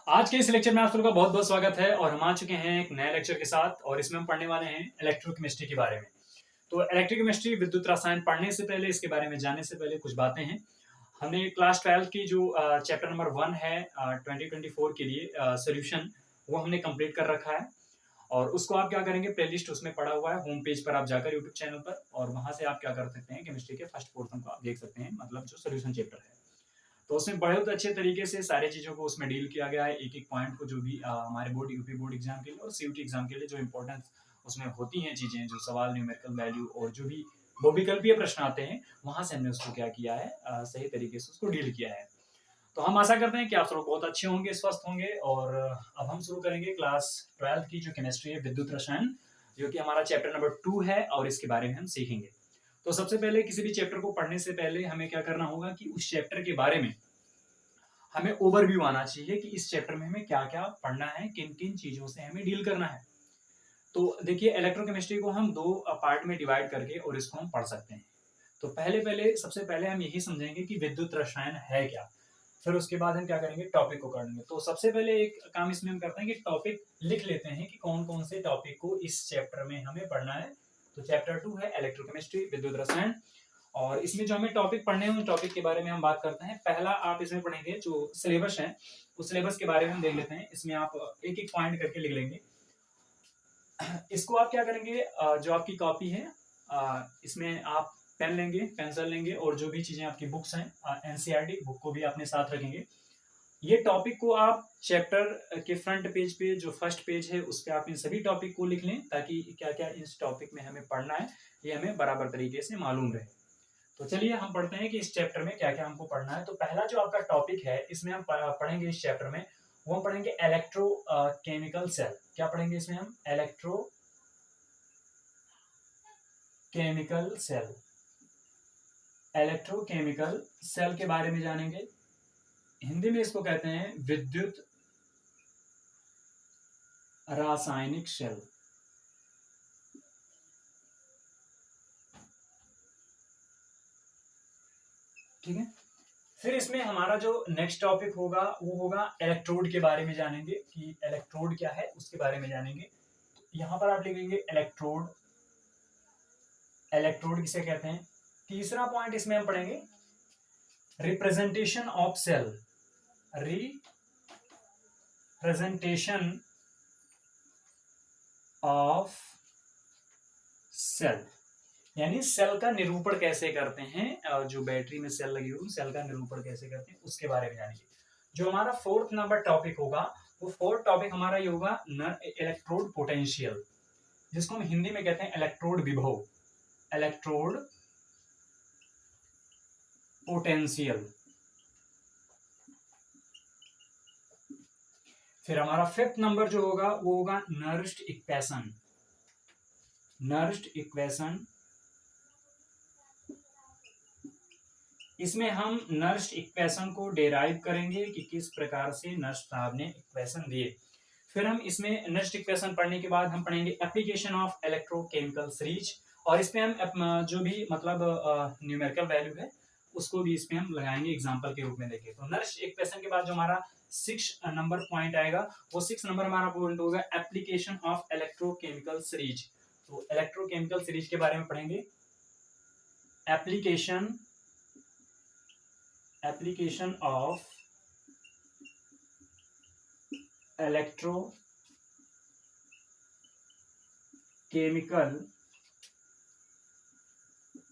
आज के इस लेक्चर में आप सबका बहुत बहुत स्वागत है और हम आ चुके हैं एक नए लेक्चर के साथ और इसमें हम पढ़ने वाले हैं इलेक्ट्रोकेमिस्ट्री के बारे में। तो इलेक्ट्रोकेमिस्ट्री विद्युत रसायन पढ़ने से पहले, इसके बारे में जानने से पहले कुछ बातें हैं। हमने क्लास 12 की जो चैप्टर नंबर 1 है 2024 के लिए सोल्यूशन, वो हमने कंप्लीट कर रखा है और उसको आप क्या करेंगे, प्लेलिस्ट उसमें पड़ा हुआ है होम पेज पर, आप जाकर यूट्यूब चैनल पर और वहां से आप क्या कर सकते हैं, केमिस्ट्री के फर्स्ट पोर्शन को आप देख सकते हैं, मतलब जो सोल्यूशन चैप्टर है। तो उसमें बहुत अच्छे तरीके से सारी चीज़ों को उसमें डील किया गया है, एक-एक पॉइंट को, जो भी हमारे बोर्ड यूपी बोर्ड एग्जाम के लिए और सीयूटी एग्जाम के लिए जो इम्पोर्टेंस उसमें होती हैं चीज़ें, जो सवाल, न्यूमेरिकल वैल्यू और जो भी बहुविकल्पीय प्रश्न आते हैं, वहाँ से हमने उसको क्या किया है, सही तरीके से उसको डील किया है। तो हम आशा करते हैं कि आप सब बहुत अच्छे होंगे, स्वस्थ होंगे और अब हम शुरू करेंगे क्लास 12 की जो केमिस्ट्री है, विद्युत रसायन, जो कि हमारा चैप्टर नंबर 2 है और इसके बारे में हम सीखेंगे। तो सबसे पहले किसी भी चैप्टर को पढ़ने से पहले हमें क्या करना होगा कि उस चैप्टर के बारे में हमें ओवरव्यू आना चाहिए कि इस चैप्टर में हमें क्या-क्या पढ़ना है, किन-किन चीज़ों से हमें डील करना है। तो देखिए, इलेक्ट्रोकेमिस्ट्री को हम 2 पार्ट में डिवाइड करके और इसको हम पढ़ सकते हैं। तो सबसे पहले हम यही समझेंगे कि विद्युत रसायन है क्या? फिर उसके बाद हम क्या करेंगे, टॉपिक को करेंगे। तो सबसे पहले एक काम इसमें हम करते हैं कि टॉपिक लिख लेते हैं कि कौन-कौन से टॉपिक को इस चैप्टर में हमें पढ़ना है। तो चैप्टर 2 है इलेक्ट्रोकेमिस्ट्री, विद्युत रसायन और इसमें जो हमें टॉपिक पढ़ने हैं, उन टॉपिक के बारे में हम बात करते हैं। पहला आप इसमें पढ़ेंगे जो सिलेबस है, उस सिलेबस के बारे में हम देख लेते हैं। इसमें आप एक-एक पॉइंट करके लिख लेंगे। इसको आप क्या करेंगे, जो आपकी कॉपी है, इसमें आप पेन लेंगे, पेंसिल लेंगे और जो भी चीज़ें आपकी बुक्स हैं, एनसीईआरटी बुक को भी अपने साथ रखेंगे। ये टॉपिक को आप चैप्टर के फ्रंट पेज पे, जो फर्स्ट पेज है, उस पे आप इन सभी टॉपिक को लिख लें ताकि क्या-क्या इस टॉपिक में हमें पढ़ना है, ये हमें बराबर तरीके से मालूम रहे। तो चलिए हम पढ़ते हैं कि इस चैप्टर में क्या-क्या हमको पढ़ना है। तो पहला जो आपका टॉपिक है, इसमें हम पढ़ेंगे इस चैप्टर में, वो हम पढ़ेंगे इलेक्ट्रो केमिकल सेल। क्या पढ़ेंगे इसमें हम? Electro chemical cell. Electrochemical cell के बारे में जानेंगे। हिंदी में इसको कहते हैं विद्युत रासायनिक सेल। ठीक है। फिर इसमें हमारा जो नेक्स्ट टॉपिक होगा, वो होगा इलेक्ट्रोड के बारे में जानेंगे कि इलेक्ट्रोड क्या है, उसके बारे में जानेंगे। तो यहाँ पर आप लिखेंगे इलेक्ट्रोड। इलेक्ट्रोड किसे कहते हैं? तीसरा पॉइंट इसमें हम पढ़ेंगे representation of cell. Representation of cell, यानी सेल का निरूपण कैसे करते हैं, जो बैटरी में सेल लगी हुई, सेल का निरूपण कैसे करते हैं, उसके बारे में जानेंगे। जो हमारा फोर्थ नंबर टॉपिक होगा, वो फोर्थ टॉपिक हमारा ये होगा इलेक्ट्रोड पोटेंशियल, जिसको हम हिंदी में कहते हैं इलेक्ट्रोड विभव। Electrode potential. फिर हमारा फिफ्थ नंबर जो होगा, वो होगा नर्स्ट इक्वेशन। नर्स्ट इक्वेशन, इसमें हम नर्स्ट इक्वेशन को डेराइव करेंगे कि किस प्रकार से नर्स्ट साहब ने इक्वेशन दिए। फिर हम इसमें नर्स्ट इक्वेशन पढ़ने के बाद हम पढ़ेंगे एप्लीकेशन ऑफ इलेक्ट्रोकेमिकल सीरीज, और इसमें हम जो भी मतलब न्यूमेरिकल वैल्यू है, उसको भी इसमें हम लगाएंगे एग्जांपल के रूप में। देखिए, तो नर्स्ट इक्वेशन के बाद जो हमारा 6 नंबर पॉइंट आएगा, वो 6 नंबर हमारा पॉइंट होगा एप्लीकेशन ऑफ इलेक्ट्रोकेमिकल सीरीज। तो इलेक्ट्रोकेमिकल सीरीज के बारे में पढ़ेंगे। एप्लीकेशन ऑफ इलेक्ट्रोकेमिकल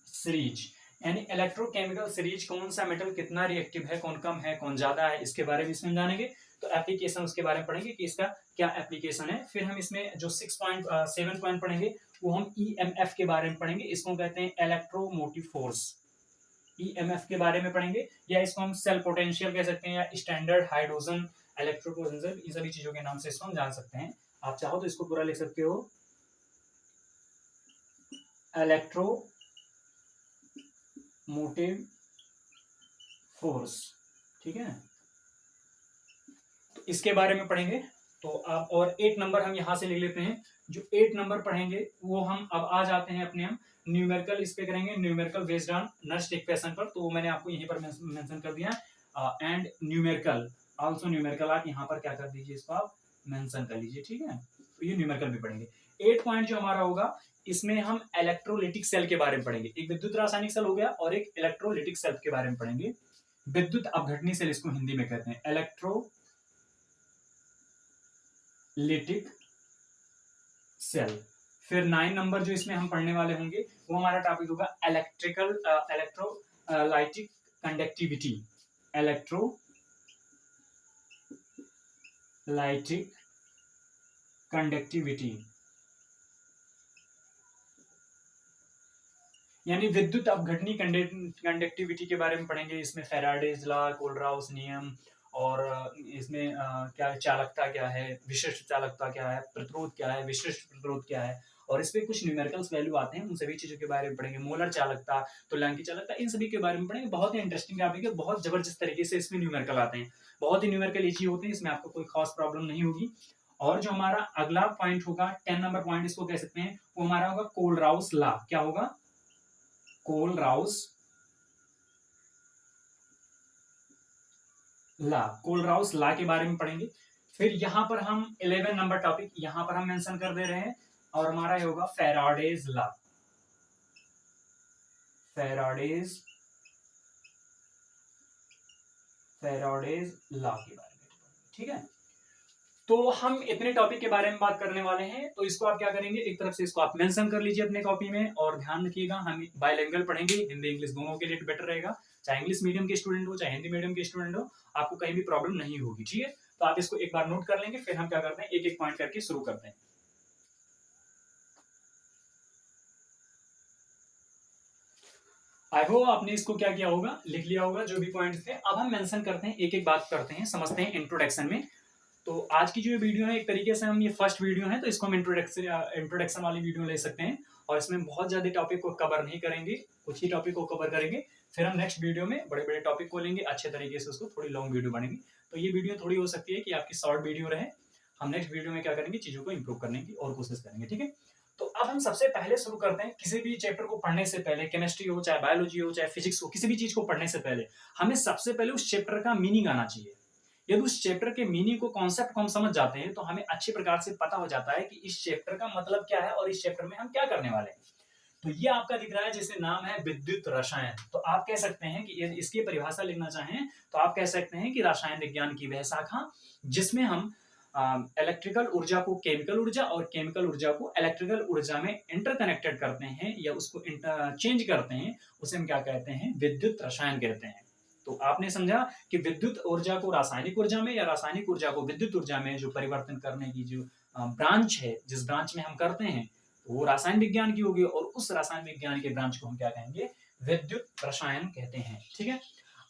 सीरीज, यानी इलेक्ट्रोकेमिकल सीरीज, कौन सा मेटल कितना रिएक्टिव है, कौन कम है, कौन ज्यादा है, इसके बारे में इसमें जानेंगे। तो एप्लीकेशन उसके बारे में पढ़ेंगे कि इसका क्या एप्लीकेशन है। फिर हम इसमें जो 7 पॉइंट पढ़ेंगे, वो हम ईएमएफ के बारे में पढ़ेंगे। इसको कहते हैं इलेक्ट्रोमोटिव फोर्स। ईएमएफ के बारे में पढ़ेंगे, या इसको हम सेल पोटेंशियल कह सकते हैं, या स्टैंडर्ड हाइड्रोजन इलेक्ट्रोपोटेंशियल, इन सभी चीजों के नाम से इसको हम जान सकते हैं। आप चाहो तो इसको पूरा लिख सकते हो, इलेक्ट्रोमोटिव फोर्स। ठीक है, तो इसके बारे में पढ़ेंगे। तो आप और 8 नंबर हम यहां से ले लेते हैं। जो 8 नंबर पढ़ेंगे, वो हम अब आ जाते हैं अपने हम न्यूमेरिकल इस पे करेंगे, numerical based on Nernst equation पर। तो मैंने आपको यहीं पर मेंशन कर दिया, एंड न्यूमेरिकल ऑल्सो न्यूमेरिकल आप यहाँ पर क्या कर दीजिए, इसको आप मेंशन कर लीजिए, ठीक है। तो ये न्यूमेरिकल भी पढ़ेंगे। 8 पॉइंट जो हमारा होगा, इसमें हम इलेक्ट्रोलिटिक सेल के बारे में पढ़ेंगे। एक विद्युत रासायनिक सेल हो गया और एक इलेक्ट्रोलिटिक सेल के बारे में पढ़ेंगे। विद्युत अपघटनी सेल इसको हिंदी में कहते हैं, इलेक्ट्रोलिटिक सेल। फिर 9 नंबर जो इसमें हम पढ़ने वाले होंगे वो हमारा टॉपिक होगा इलेक्ट्रोलाइटिक कंडक्टिविटी, इलेक्ट्रोलाइटिक कंडक्टिविटी, यानी विद्युत अपघटनी कंडक्टिविटी के बारे में पढ़ेंगे। इसमें फैराडेज लॉ, कोलराउस नियम, और इसमें क्या चालकता क्या है, विशिष्ट चालकता क्या है, प्रतिरोध क्या है, विशिष्ट प्रतिरोध क्या है, और इस पे कुछ न्यूमेरिकल्स वैल्यू आते हैं, उन सभी चीजों के बारे में पढ़ेंगे। मोलर चालकता, तुल्यांकी चालकता, इन सभी के बारे में पढ़ेंगे। बहुत ही इंटरेस्टिंग टॉपिक है, बहुत जबरदस्त तरीके से इसमें न्यूमेरिकल आते हैं, बहुत ही न्यूमेरिकल इजी होते हैं, इसमें आपको कोई खास प्रॉब्लम नहीं होगी। और जो हमारा अगला पॉइंट होगा, 10 नंबर पॉइंट इसको कह सकते हैं, वो हमारा होगा कोलराउस लॉ। क्या होगा? कोलराउस लॉ के बारे में पढ़ेंगे। फिर यहां पर हम 11 नंबर टॉपिक यहां पर हम मेंशन कर दे रहे हैं, और हमारा ये होगा फैराडेज लॉ, फैराडेज लॉ के बारे में, ठीक है। तो हम इतने टॉपिक के बारे में बात करने वाले हैं, तो इसको आप क्या करेंगे, एक तरफ से इसको आप मेंशन कर लीजिए अपने कॉपी में, और ध्यान रखिएगा हम बायलिंगुअल पढ़ेंगे, हिंदी इंग्लिश दोनों के लिए बेटर रहेगा। चाहे इंग्लिश मीडियम के स्टूडेंट हो, चाहे हिंदी मीडियम के स्टूडेंट हो, आपको कहीं भी प्रॉब्लम नहीं होगी, ठीक है। तो आप इसको एक बार नोट कर लेंगे, फिर हम क्या करते हैं, एक एक पॉइंट करके शुरू करते हैं। आई होप आपने इसको क्या किया होगा, लिख लिया होगा जो भी पॉइंट्स थे। अब हम मेंशन करते हैं, एक एक बात करते हैं, समझते हैं इंट्रोडक्शन में। तो आज की जो वीडियो है, एक तरीके से हम ये फर्स्ट वीडियो है, तो इसको हम इंट्रोडक्शन वाली वीडियो ले सकते हैं, और इसमें बहुत ज्यादा टॉपिक को कवर नहीं करेंगे, कुछ ही टॉपिक को कवर करेंगे। फिर हम नेक्स्ट वीडियो में बड़े बड़े टॉपिक को लेंगे, अच्छे तरीके से उसको थोड़ी लॉन्ग वीडियो बनेगी। तो ये वीडियो थोड़ी हो सकती है कि आपकी शॉर्ट वीडियो रहे। हम नेक्स्ट वीडियो में क्या करेंगे, चीजों को इंप्रूव करने की और कोशिश करेंगे, ठीक है। तो अब हम सबसे पहले शुरू करते हैं, किसी भी चैप्टर को पढ़ने से पहले, केमिस्ट्री हो, चाहे बायोलॉजी हो, चाहे फिजिक्स हो, किसी भी चीज को पढ़ने से पहले हमें सबसे पहले उस चैप्टर का मीनिंग आना चाहिए। यदि उस चैप्टर के मीनिंग को, कॉन्सेप्ट को हम समझ जाते हैं, तो हमें अच्छे प्रकार से पता हो जाता है कि इस चैप्टर का मतलब क्या है और इस चैप्टर में हम क्या करने वाले हैं। तो ये आपका दिख रहा है, जिससे नाम है विद्युत रसायन। तो आप कह सकते हैं कि यदि इसकी परिभाषा लिखना चाहें, तो आप कह सकते हैं कि रसायन विज्ञान की वह शाखा जिसमें हम इलेक्ट्रिकल ऊर्जा को केमिकल ऊर्जा और केमिकल ऊर्जा को इलेक्ट्रिकल ऊर्जा में इंटरकनेक्टेड करते हैं, या उसको चेंज करते हैं, उसे हम क्या कहते हैं, विद्युत रसायन कहते हैं। तो आपने समझा कि विद्युत ऊर्जा को रासायनिक ऊर्जा में, या रासायनिक ऊर्जा को विद्युत ऊर्जा में जो परिवर्तन करने की जो ब्रांच है, जिस ब्रांच में हम करते हैं, तो वो रासायन विज्ञान की होगी, और उस रासायन विज्ञान के ब्रांच को हम क्या कहेंगे, विद्युत रसायन कहते हैं, ठीक है।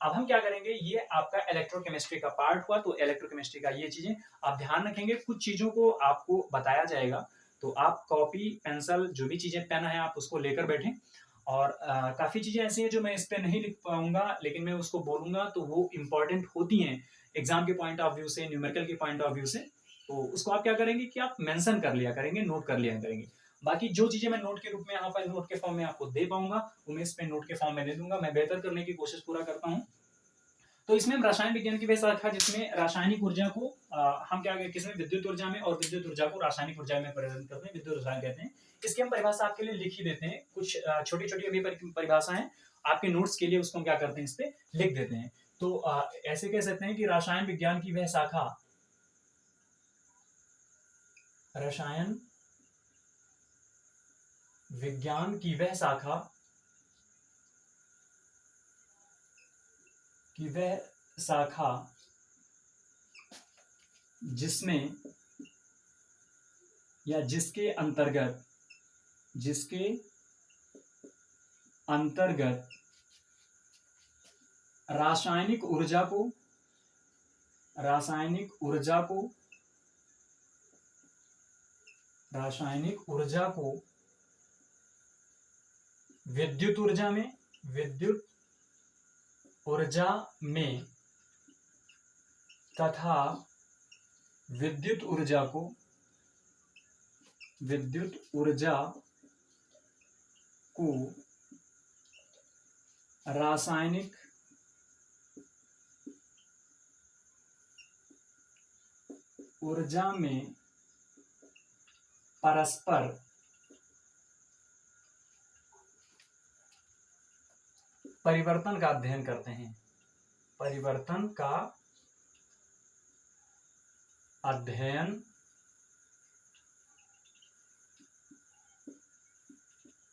अब हम क्या करेंगे, ये आपका इलेक्ट्रोकेमिस्ट्री का पार्ट हुआ, तो इलेक्ट्रोकेमिस्ट्री का ये चीजें आप ध्यान रखेंगे। कुछ चीजों को आपको बताया जाएगा, तो आप कॉपी पेंसिल जो भी चीजें, पेन है, आप उसको लेकर बैठें। और काफी चीजें ऐसी हैं जो मैं इस पे नहीं लिख पाऊंगा, लेकिन मैं उसको बोलूंगा तो वो इंपॉर्टेंट होती हैं एग्जाम के पॉइंट ऑफ व्यू से, न्यूमेरिकल के पॉइंट ऑफ व्यू से। तो उसको आप क्या करेंगे कि आप मेंशन कर लिया करेंगे, नोट कर लिया करेंगे। बाकी जो चीजें मैं नोट के रूप में यहाँ पर नोट के फॉर्म में आपको दे पाऊंगा, वो मैं इस पे नोट के फॉर्म में दे दूंगा। मैं बेहतर करने की कोशिश पूरा करता हूँ। तो इसमें हम रसायन विज्ञान की वह शाखा जिसमें रासायनिक ऊर्जा को हम क्या किसमें, विद्युत ऊर्जा में, और विद्युत ऊर्जा को रासायनिक ऊर्जा में परिवर्तित करते हैं, विद्युत रसायन कहते हैं। इसकी हम परिभाषा आपके लिए लिख ही देते हैं, कुछ छोटी छोटी अभी परिभाषा है आपके नोट्स के लिए, उसको हम क्या करते हैं, इस पे लिख देते हैं। तो ऐसे कह सकते हैं कि रसायन विज्ञान की वह शाखा, रसायन विज्ञान की वह शाखा की वह शाखा जिसमें, या जिसके अंतर्गत, जिसके अंतर्गत रासायनिक ऊर्जा को, रासायनिक ऊर्जा को, रासायनिक ऊर्जा को विद्युत ऊर्जा में, विद्युत ऊर्जा में, तथा विद्युत ऊर्जा को, विद्युत ऊर्जा को रासायनिक ऊर्जा में परस्पर परिवर्तन का अध्ययन करते हैं। परिवर्तन का अध्ययन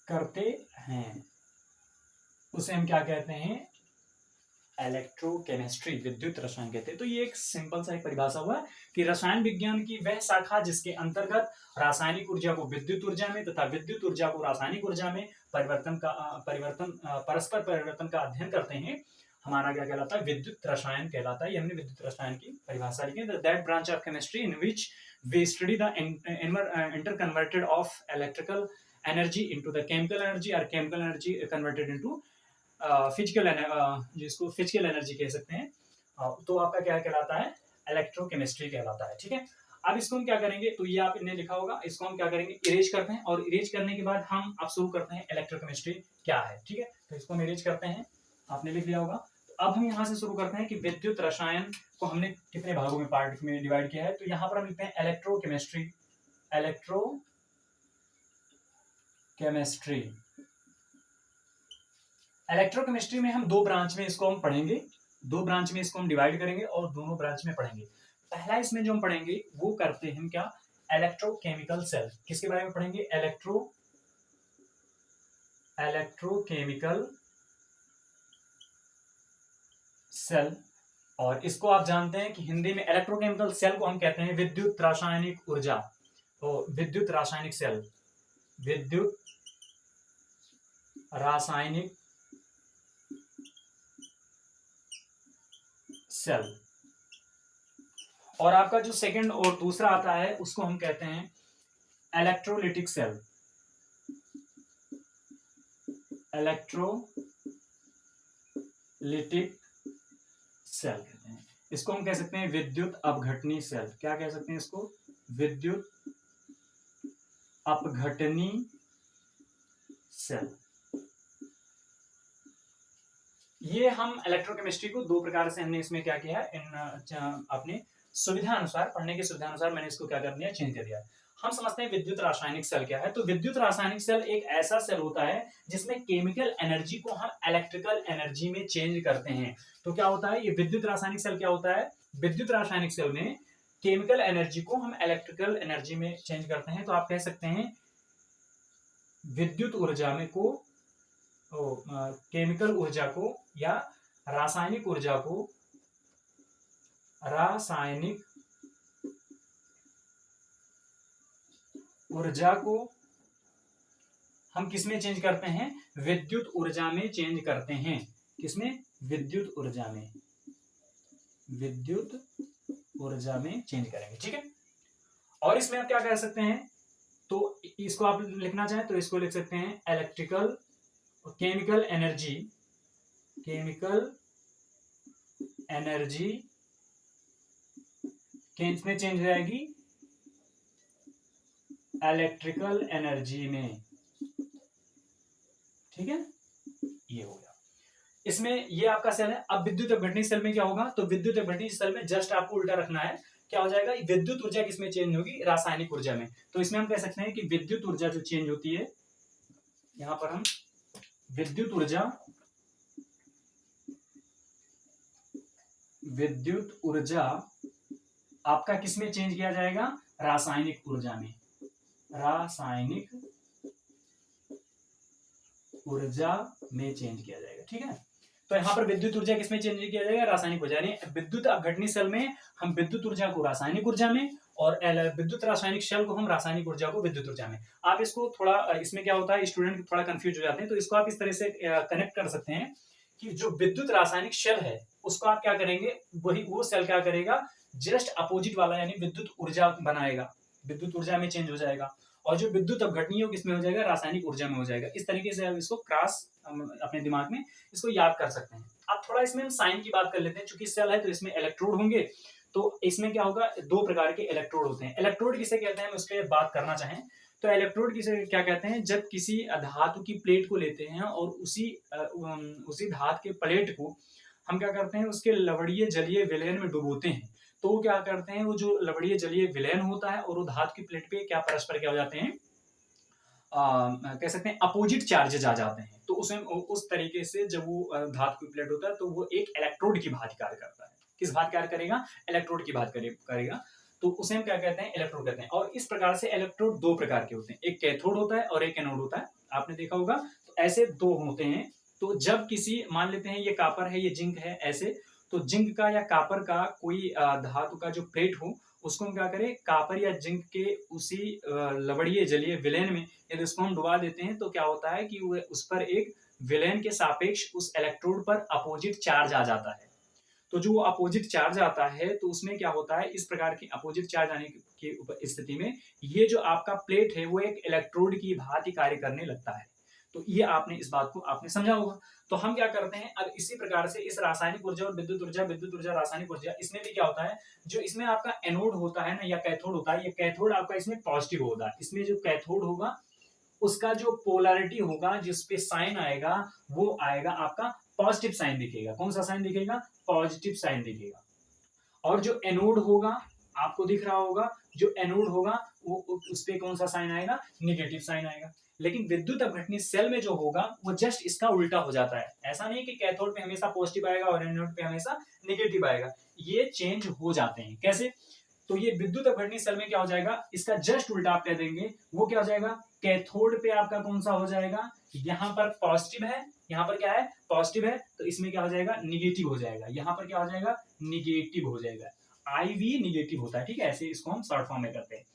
करते हैं, उसे हम क्या कहते हैं? इलेक्ट्रोकेमिस्ट्री, विद्युत रसायन कहते हैं। तो ये एक सिंपल सा एक परिभाषा हुआ कि रसायन विज्ञान की वह शाखा जिसके अंतर्गत रासायनिक ऊर्जा को विद्युत ऊर्जा में तथा विद्युत ऊर्जा को रासायनिक ऊर्जा में परस्पर परिवर्तन का अध्ययन करते हैं, हमारा क्या कहलाता है? विद्युत रसायन कहलाता है। ये हमने विद्युत रसायन की परिभाषा लिखी है। That branch of chemistry in which we study the interconverted of electrical energy into the chemical energy और chemical energy converted into physical, जिसको फिजिकल एनर्जी कह सकते हैं। तो आपका क्या कहलाता है? इलेक्ट्रोकेमिस्ट्री कहलाता है। ठीक है, अब इसको हम क्या करेंगे? तो ये आपने लिखा होगा, इसको हम क्या करेंगे? इरेज करते हैं, और इरेज करने के बाद हम अब शुरू करते हैं इलेक्ट्रोकेमिस्ट्री क्या है। ठीक है, तो इसको हम इरेज करते हैं, आपने लिख लिया होगा। तो अब हम यहाँ से शुरू करते हैं कि विद्युत रसायन को हमने कितने भागों में पार्ट में डिवाइड किया है। तो यहाँ पर हम लिखते हैं इलेक्ट्रोकेमिस्ट्री। इलेक्ट्रोकेमिस्ट्री में हम दो ब्रांच में इसको हम पढ़ेंगे, दो ब्रांच में इसको हम डिवाइड करेंगे और दोनों ब्रांच में पढ़ेंगे। पहला इसमें जो हम पढ़ेंगे वो करते हैं क्या? Electrochemical cell. किसके बारे में पढ़ेंगे? Electrochemical cell. और इसको आप जानते हैं कि हिंदी में इलेक्ट्रोकेमिकल सेल को हम कहते हैं विद्युत रासायनिक ऊर्जा। तो विद्युत रासायनिक सेल, विद्युत रासायनिक सेल। और आपका जो सेकंड और दूसरा आता है उसको हम कहते हैं इलेक्ट्रोलिटिक सेल। इलेक्ट्रोलिटिक सेल कहते हैं। इसको हम कह सकते हैं विद्युत अपघटनी सेल। क्या कह सकते हैं इसको? विद्युत अपघटनी सेल। ये हम इलेक्ट्रोकेमिस्ट्री को दो प्रकार से हमने इसमें क्या किया है, अपने सुविधा अनुसार, पढ़ने की सुविधा अनुसार मैंने इसको क्या कर दिया? चेंज कर दिया। हम समझते हैं विद्युत रासायनिक सेल क्या है। तो विद्युत रासायनिक सेल एक ऐसा सेल होता है जिसमें केमिकल एनर्जी को हम इलेक्ट्रिकल एनर्जी में चेंज करते हैं। तो क्या होता है ये विद्युत रासायनिक सेल? क्या होता है? विद्युत रासायनिक सेल में केमिकल एनर्जी को हम इलेक्ट्रिकल एनर्जी में चेंज करते हैं। तो आप कह सकते हैं विद्युत ऊर्जा में को केमिकल ऊर्जा को या रासायनिक ऊर्जा को हम किसमें चेंज करते हैं? विद्युत ऊर्जा में चेंज करते हैं। किसमें? विद्युत ऊर्जा में। विद्युत ऊर्जा में चेंज करेंगे। ठीक है, और इसमें आप क्या कह सकते हैं? तो इसको आप लिखना चाहें तो इसको लिख सकते हैं इलेक्ट्रिकल केमिकल एनर्जी इसमें चेंज हो जाएगी इलेक्ट्रिकल एनर्जी में। ठीक है, ये हो गया। इसमें ये आपका सेल है। अब विद्युत अपघटनी सेल में क्या होगा? तो विद्युत अपघटनी सेल में जस्ट आपको उल्टा रखना है। क्या हो जाएगा? विद्युत ऊर्जा किसमें चेंज होगी? रासायनिक ऊर्जा में। तो इसमें हम कह सकते हैं कि विद्युत ऊर्जा जो चेंज होती है, यहां पर हम विद्युत ऊर्जा आपका किसमें चेंज किया जाएगा? रासायनिक ऊर्जा में। रासायनिक ऊर्जा में चेंज किया जाएगा। ठीक है, तो यहां पर विद्युत ऊर्जा किसमें चेंज किया जाएगा? रासायनिक ऊर्जा। यानी विद्युत अपघटनी सेल में हम विद्युत ऊर्जा को रासायनिक ऊर्जा में, और विद्युत रासायनिक सेल को हम रासायनिक ऊर्जा को विद्युत ऊर्जा में। आप इसको थोड़ा, इसमें क्या होता है, स्टूडेंट थोड़ा कंफ्यूज हो जाते हैं। तो इसको आप इस तरह से कनेक्ट कर सकते हैं कि जो विद्युत रासायनिक सेल है उसको आप क्या करेंगे? वो सेल क्या करेगा? जस्ट अपोजिट वाला, यानी विद्युत ऊर्जा बनाएगा, विद्युत ऊर्जा में चेंज हो जाएगा। और जो विद्युत अपघटनी हो किसमें हो जाएगा? रासायनिक ऊर्जा में हो जाएगा। इस तरीके से आप इसको क्रॉस अपने दिमाग में इसको याद कर सकते हैं। अब थोड़ा इसमें हम साइन की बात कर लेते हैं। चूंकि सेल है तो इसमें इलेक्ट्रोड होंगे। तो इसमें क्या होगा? दो प्रकार के इलेक्ट्रोड होते हैं। इलेक्ट्रोड किसे कहते हैं, हम उसके बात करना चाहें तो इलेक्ट्रोड किसे क्या कहते हैं? जब किसी धातु की प्लेट को लेते हैं और उसी धातु के प्लेट को हम क्या करते हैं? उसके लवणीय जलीय विलयन में डुबोते हैं। तो वो क्या करते हैं, वो जो लवणीय जलीय विलयन होता है और वो धातु की प्लेट पे क्या परस्पर क्या हो जाते हैं, कह सकते हैं अपोजिट चार्जेज आ जाते हैं। तो उसमें उस तरीके से जब वो धातु की प्लेट होता है तो वो एक इलेक्ट्रोड की भांति कार्य करता है। किस भांति कार्य करेगा? इलेक्ट्रोड की भांति करेगा। तो उसे हम क्या कहते हैं? इलेक्ट्रोड कहते हैं। और इस प्रकार से इलेक्ट्रोड दो प्रकार के होते हैं, एक कैथोड होता है और एक एनोड होता है। आपने देखा होगा। तो ऐसे दो होते हैं। तो जब किसी, मान लेते हैं ये कापर है, ये जिंक है, ऐसे, तो जिंक का या कापर का कोई धातु का जो प्लेट हो, उसको हम क्या करें, कापर या जिंक के उसी लवणीय जलीय विलयन में यदि उसको हम डुबा देते हैं तो क्या होता है कि वो उस पर एक विलयन के सापेक्ष उस इलेक्ट्रोड पर अपोजिट चार्ज आ जाता है। तो जो अपोजिट चार्ज आता है तो उसमें क्या होता है, इस प्रकार की अपोजिट चार्ज आने की स्थिति में ये जो आपका प्लेट है वो एक इलेक्ट्रोड की भांति कार्य करने लगता है। तो ये आपने इस बात को आपने समझा होगा। तो हम क्या करते हैं, अब इसी प्रकार से इस रासायनिक ऊर्जा और विद्युत ऊर्जा रासायनिक ऊर्जा, इसमें भी क्या होता है, जो इसमें आपका एनोड होता है ना या कैथोड होता है, ये कैथोड आपका इसमें पॉजिटिव होगा। इसमें जो कैथोड होगा उसका जो पोलैरिटी होगा, जिसपे साइन आएगा, वो आएगा आपका पॉजिटिव साइन दिखेगा। कौन सा साइन दिखेगा? पॉजिटिव साइन दिखेगा। और जो एनोड होगा, आपको दिख रहा होगा, जो एनोड होगा वो उस पे कौन सा साइन आएगा? नेगेटिव साइन आएगा। लेकिन विद्युत अपघटनी सेल में जो होगा वो जस्ट इसका उल्टा हो जाता है। ऐसा नहीं कि कैथोड पे हमेशा पॉजिटिव आएगा और एनोड पे हमेशा नेगेटिव आएगा, ये चेंज हो जाते हैं। कैसे? तो ये विद्युत अपघटनी सेल में क्या हो जाएगा, इसका जस्ट उल्टा आप कह देंगे, वो क्या हो जाएगा, कैथोड पे आपका कौन सा हो जाएगा, यहाँ पर पॉजिटिव है, यहाँ पर क्या है, पॉजिटिव है, तो इसमें क्या हो जाएगा, निगेटिव हो जाएगा। यहाँ पर क्या हो जाएगा, निगेटिव हो जाएगा। IV निगेटिव होता है, ठीक है, ऐसे इसको हम शॉर्ट फॉर्म में करते हैं।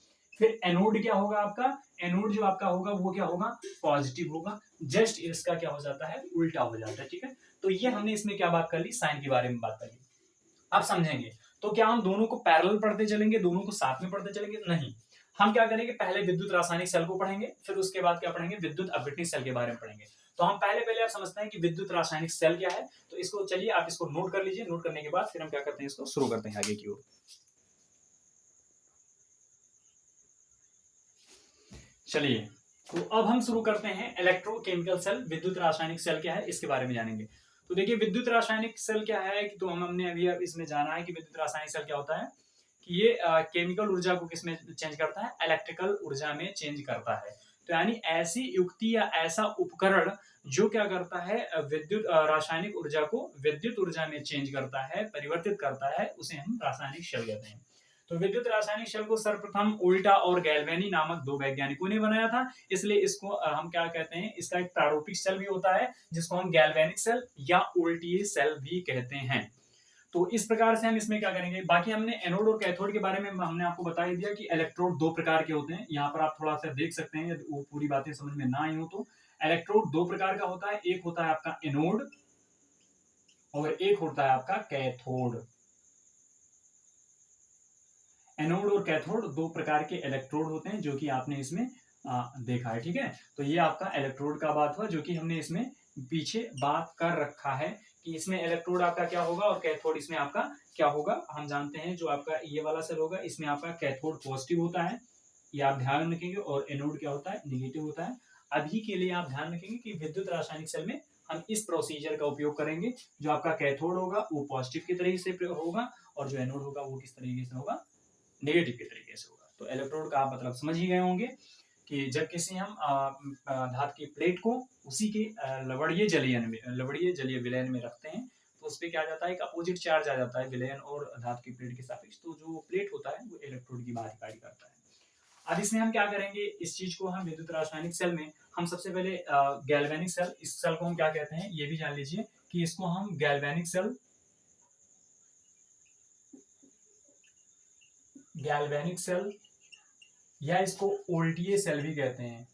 फिर एनोड क्या होगा आपका, एनोड जो आपका होगा वो क्या होगा, पॉजिटिव होगा। जस्ट इसका क्या हो जाता है, उल्टा हो जाता है। ठीक है, तो ये हमने इसमें क्या बात कर ली, साइन के बारे में बात कर ली। आप समझेंगे तो क्या हम दोनों को पैरेलल पढ़ते चलेंगे, दोनों को साथ में पढ़ते चलेंगे? नहीं, हम क्या करेंगे, पहले विद्युत रासायनिक सेल को पढ़ेंगे, फिर उसके बाद क्या पढ़ेंगे, विद्युत अपघटनी सेल के बारे में पढ़ेंगे। तो हम पहले पहले आप समझते हैं कि विद्युत रासायनिक सेल क्या है। तो इसको चलिए आप इसको नोट कर लीजिए। नोट करने के बाद फिर हम क्या करते हैं, इसको शुरू करते हैं आगे की ओर। चलिए, तो अब हम शुरू करते हैं इलेक्ट्रोकेमिकल सेल। विद्युत रासायनिक सेल क्या है इसके बारे में जानेंगे। तो देखिए, विद्युत रासायनिक सेल क्या है कि, तो हमने अभी इसमें जाना है कि विद्युत रासायनिक सेल क्या होता है, कि ये केमिकल ऊर्जा को किसमें चेंज करता है, इलेक्ट्रिकल ऊर्जा में चेंज करता है। तो यानी ऐसी युक्ति या ऐसा उपकरण जो क्या करता है, विद्युत रासायनिक ऊर्जा को विद्युत ऊर्जा में चेंज करता है, परिवर्तित करता है, उसे हम रासायनिक सेल कहते हैं। तो विद्युत रासायनिक सेल को सर्वप्रथम उल्टा और गैल्वेनी नामक दो वैज्ञानिकों ने बनाया था। इसलिए इसको हम क्या कहते हैं, इसका एक प्रारूपिक सेल भी होता है जिसको हम गैल्वेनिक सेल या उल्टीय सेल भी कहते हैं। तो इस प्रकार से हम इसमें क्या करेंगे, बाकी हमने एनोड और कैथोड के बारे में हमने आपको बता ही दिया कि इलेक्ट्रोड दो प्रकार के होते हैं। यहाँ पर आप थोड़ा सा देख सकते हैं, यदि वो पूरी बातें समझ में ना आई हो तो। इलेक्ट्रोड दो प्रकार का होता है, एक होता है आपका एनोड और एक होता है आपका कैथोड। एनोड और कैथोड दो प्रकार के इलेक्ट्रोड होते हैं, जो कि आपने इसमें देखा है। ठीक है, तो ये आपका इलेक्ट्रोड का बात हुआ, जो कि हमने इसमें पीछे बात कर रखा है कि इसमें इलेक्ट्रोड आपका क्या होगा और कैथोड इसमें आपका क्या होगा। हम जानते हैं जो आपका ये वाला सेल होगा, इसमें आपका कैथोड पॉजिटिव होता है, ये आप ध्यान रखेंगे, और एनोड क्या होता है, निगेटिव होता है। अभी के लिए आप ध्यान रखेंगे कि विद्युत रासायनिक सेल में हम इस प्रोसीजर का उपयोग करेंगे। जो आपका कैथोड होगा वो पॉजिटिव की तरीके से होगा, और जो एनोड होगा वो किस तरीके से होगा, नेगेटिव के तरीके से होगा। तो इलेक्ट्रोड का आप मतलब समझ ही गए होंगे कि जब किसी हम धातु की प्लेट को उसी के लवणीय जलीय विलयन में रखते हैं तो उस पर क्या आ जाता है, एक अपोजिट चार्ज आ जाता है विलयन और धातु की प्लेट के सापेक्ष। तो जो प्लेट होता है वो इलेक्ट्रोड की बात कार्य करता है। अब इसमें हम क्या करेंगे, इस चीज को हम विद्युत रासायनिक सेल में हम सबसे पहले गैल्वेनिक सेल, इस सेल को हम क्या कहते हैं ये भी जान लीजिए कि इसको हम गैल्वेनिक सेल या इसको ओल्टीय सेल भी कहते हैं।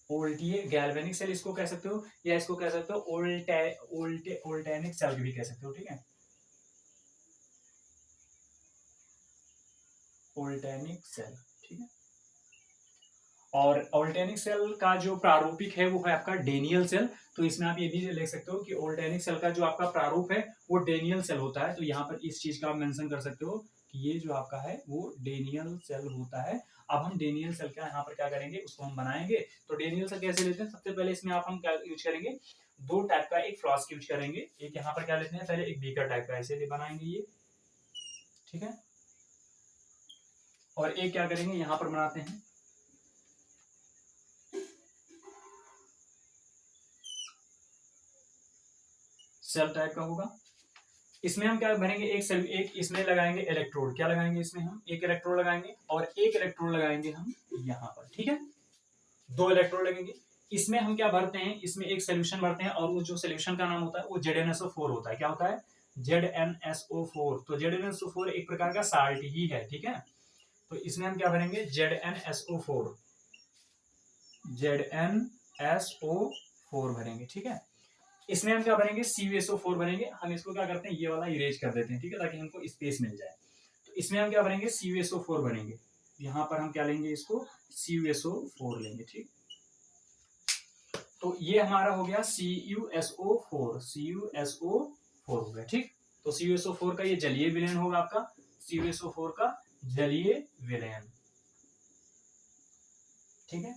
ओल्टीय गैल्वेनिक सेल इसको कह सकते हो, या इसको कह सकते हो ओल्टेनिक सेल भी कह सकते हो। ठीक है, ओल्टेनिक सेल। ठीक है, और ओल्टेनिक सेल का जो प्रारूपिक है वो है आपका डेनियल सेल। तो इसमें आप ये भी लिख सकते हो कि ओल्टेनिक सेल का जो आपका प्रारूप है वो डेनियल सेल होता है। तो यहाँ पर इस चीज का आप मेंशन कर सकते हो कि ये जो आपका है वो डेनियल सेल होता है। अब हम डेनियल सेल का यहाँ पर क्या करेंगे, उसको हम बनाएंगे। तो डेनियल सेल कैसे लेते हैं, सबसे पहले इसमें आप हम क्या यूज करेंगे, दो टाइप का एक फ्लास्क यूज करेंगे। एक यहाँ पर क्या लेते हैं, पहले एक बीकर टाइप का ऐसे बनाएंगे ये, ठीक है। और एक क्या करेंगे यहाँ पर बनाते हैं, सेल टाइप का होगा। इसमें हम क्या भरेंगे, एक इसमें लगाएंगे इलेक्ट्रोड। क्या लगाएंगे इसमें, हम एक इलेक्ट्रोड लगाएंगे और एक इलेक्ट्रोड लगाएंगे हम यहाँ पर, ठीक है। दो इलेक्ट्रोड लगेंगे। इसमें हम क्या भरते हैं, इसमें एक सोल्यूशन भरते हैं और वो जो सोल्यूशन का नाम होता है वो ZnSO4 होता है। क्या होता है, ZnSO4। तो ZnSO4 एक प्रकार का साल्ट ही है, ठीक है। तो इसमें हम क्या भरेंगे, ZnSO4 भरेंगे, ठीक है। इसमें हम क्या भरेंगे, CuSO4 भरेंगे। हम इसको क्या करते हैं, ये वाला इरेज कर देते हैं, ठीक है, ताकि हमको स्पेस मिल जाए। तो इसमें हम क्या भरेंगे, CuSO4 भरेंगे। यहाँ पर हम क्या लेंगे, इसको CuSO4 लेंगे, ठीक। तो ये हमारा हो गया CuSO4 हो गया, ठीक। तो CuSO4 का ये जलीय विलयन होगा आपका, CuSO4 का जलीय विलयन, ठीक है।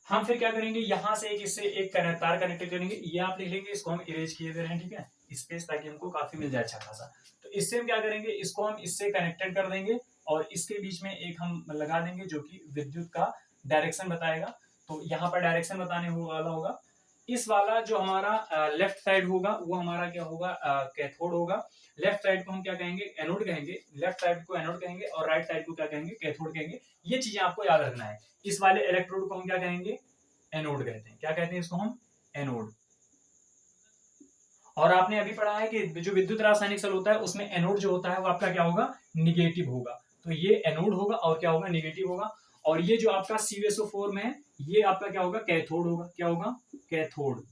हम फिर क्या करेंगे, यहां से एक इससे एक तार कनेक्ट करेंगे। ये आप लिख लेंगे, इसको हम इरेज किए दे रहे हैं, ठीक है, स्पेस, ताकि हमको काफी मिल जाए अच्छा खासा। तो इससे हम क्या करेंगे, इसको हम इससे कनेक्टेड कर देंगे और इसके बीच में एक हम लगा देंगे जो कि विद्युत का डायरेक्शन बताएगा। तो यहाँ पर डायरेक्शन बताने वाला होगा। इस वाला जो हमारा लेफ्ट साइड होगा वो हमारा क्या होगा, कैथोड होगा। लेफ्ट साइड को हम क्या कहेंगे, एनोड कहेंगे। लेफ्ट साइड को एनोड कहेंगे और राइट साइड को क्या कहेंगे, कैथोड कहेंगे। ये चीजें आपको याद रखना है। इस वाले इलेक्ट्रोड को हम क्या कहेंगे, एनोड कहते हैं। क्या कहते हैं इसको हम, एनोड। और आपने अभी पढ़ा है कि जो विद्युत रासायनिक सेल होता है उसमें एनोड जो होता है वो आपका क्या होगा, निगेटिव होगा। तो ये एनोड होगा और क्या होगा, निगेटिव होगा। और ये जो आपका CuSO4 में है ये आपका क्या होगा, कैथोड होगा। क्या होगा, कैथोड।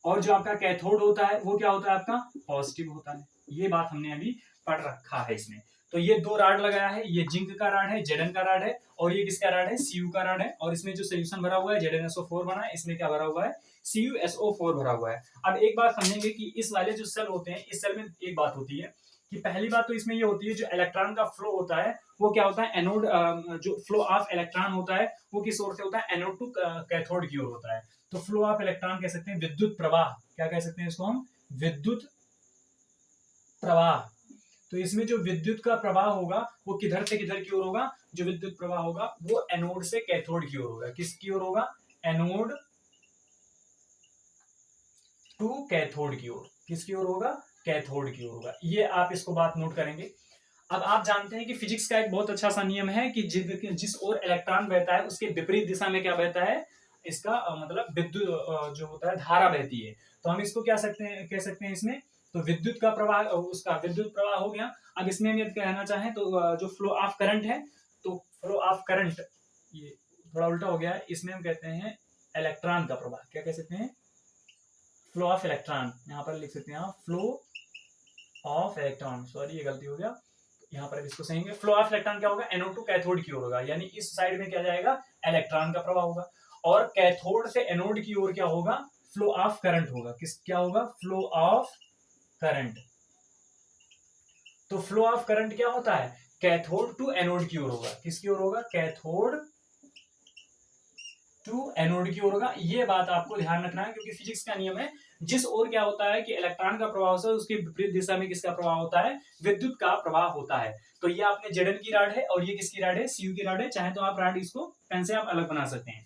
और जो आपका कैथोड होता है वो क्या होता है, आपका पॉजिटिव होता है। ये बात हमने अभी पढ़ रखा है इसमें। तो ये दो राड लगाया है, ये जिंक का राड है, Zn का राड है, और ये किसका राड है, Cu का राड है। और इसमें जो सोल्यूशन भरा हुआ है ZnSO4 बना है, इसमें क्या भरा हुआ है, CuSO4 भरा हुआ है। अब एक बात समझेंगे कि इस वाले जो सेल होते हैं, इस सेल में एक बात होती है कि पहली बात तो इसमें ये होती है, जो इलेक्ट्रॉन का फ्लो होता है वो क्या होता है, एनोड, जो फ्लो ऑफ इलेक्ट्रॉन होता है वो किस ओर से होता है, एनोड टू कैथोड की ओर होता है। तो फ्लो ऑफ इलेक्ट्रॉन कह सकते हैं, विद्युत प्रवाह। क्या कह सकते हैं इसको हम, विद्युत प्रवाह। तो इसमें जो विद्युत का प्रवाह होगा वो किधर से किधर की ओर होगा, जो विद्युत प्रवाह होगा वो एनोड से कैथोड की ओर होगा। किसकी ओर होगा, एनोड टू कैथोड की ओर। किसकी ओर होगा, कैथोड की ओर होगा। ये आप इसको बात नोट करेंगे। अब आप जानते हैं कि फिजिक्स का एक बहुत अच्छा सा नियम है कि जिस ओर इलेक्ट्रॉन बहता है उसके विपरीत दिशा में क्या बहता है, इसका मतलब विद्युत जो होता है धारा बहती है। तो हम इसको क्या कह सकते हैं इसमें, तो विद्युत का प्रवाह, उसका विद्युत प्रवाह हो गया। अब इसमें हम यदि कहना चाहें तो जो फ्लो ऑफ करंट है, तो फ्लो ऑफ करंट, ये थोड़ा उल्टा हो गया है, इसमें हम कहते हैं इलेक्ट्रॉन का प्रवाह। क्या कह सकते हैं, फ्लो ऑफ इलेक्ट्रॉन। यहाँ पर लिख सकते हैं आप फ्लो ऑफ इलेक्ट्रॉन, सॉरी ये गलती हो गया, यहाँ पर इसको सही है। फ्लो ऑफ इलेक्ट्रॉन क्या होगा, एनोड टू कैथोड की ओर होगा, यानी इस साइड में क्या जाएगा, इलेक्ट्रॉन का प्रवाह होगा। और कैथोड से एनोड की ओर क्या होगा, फ्लो ऑफ करंट होगा। क्या होगा, फ्लो ऑफ करंट। तो फ्लो ऑफ करंट क्या होता है, कैथोड टू एनोड की ओर होगा। किसकी ओर होगा, कैथोड टू एनोड की ओर होगा। ये बात आपको ध्यान रखना है, क्योंकि फिजिक्स का नियम है, जिस ओर क्या होता है कि इलेक्ट्रॉन का प्रवाह होता है उसके विपरीत दिशा में किसका प्रवाह होता है, विद्युत का प्रवाह होता है। तो ये आपने Zn की राड है और ये किसकी राड है, Cu की राड है। चाहे तो आप राड इसको पेन से आप अलग बना सकते हैं।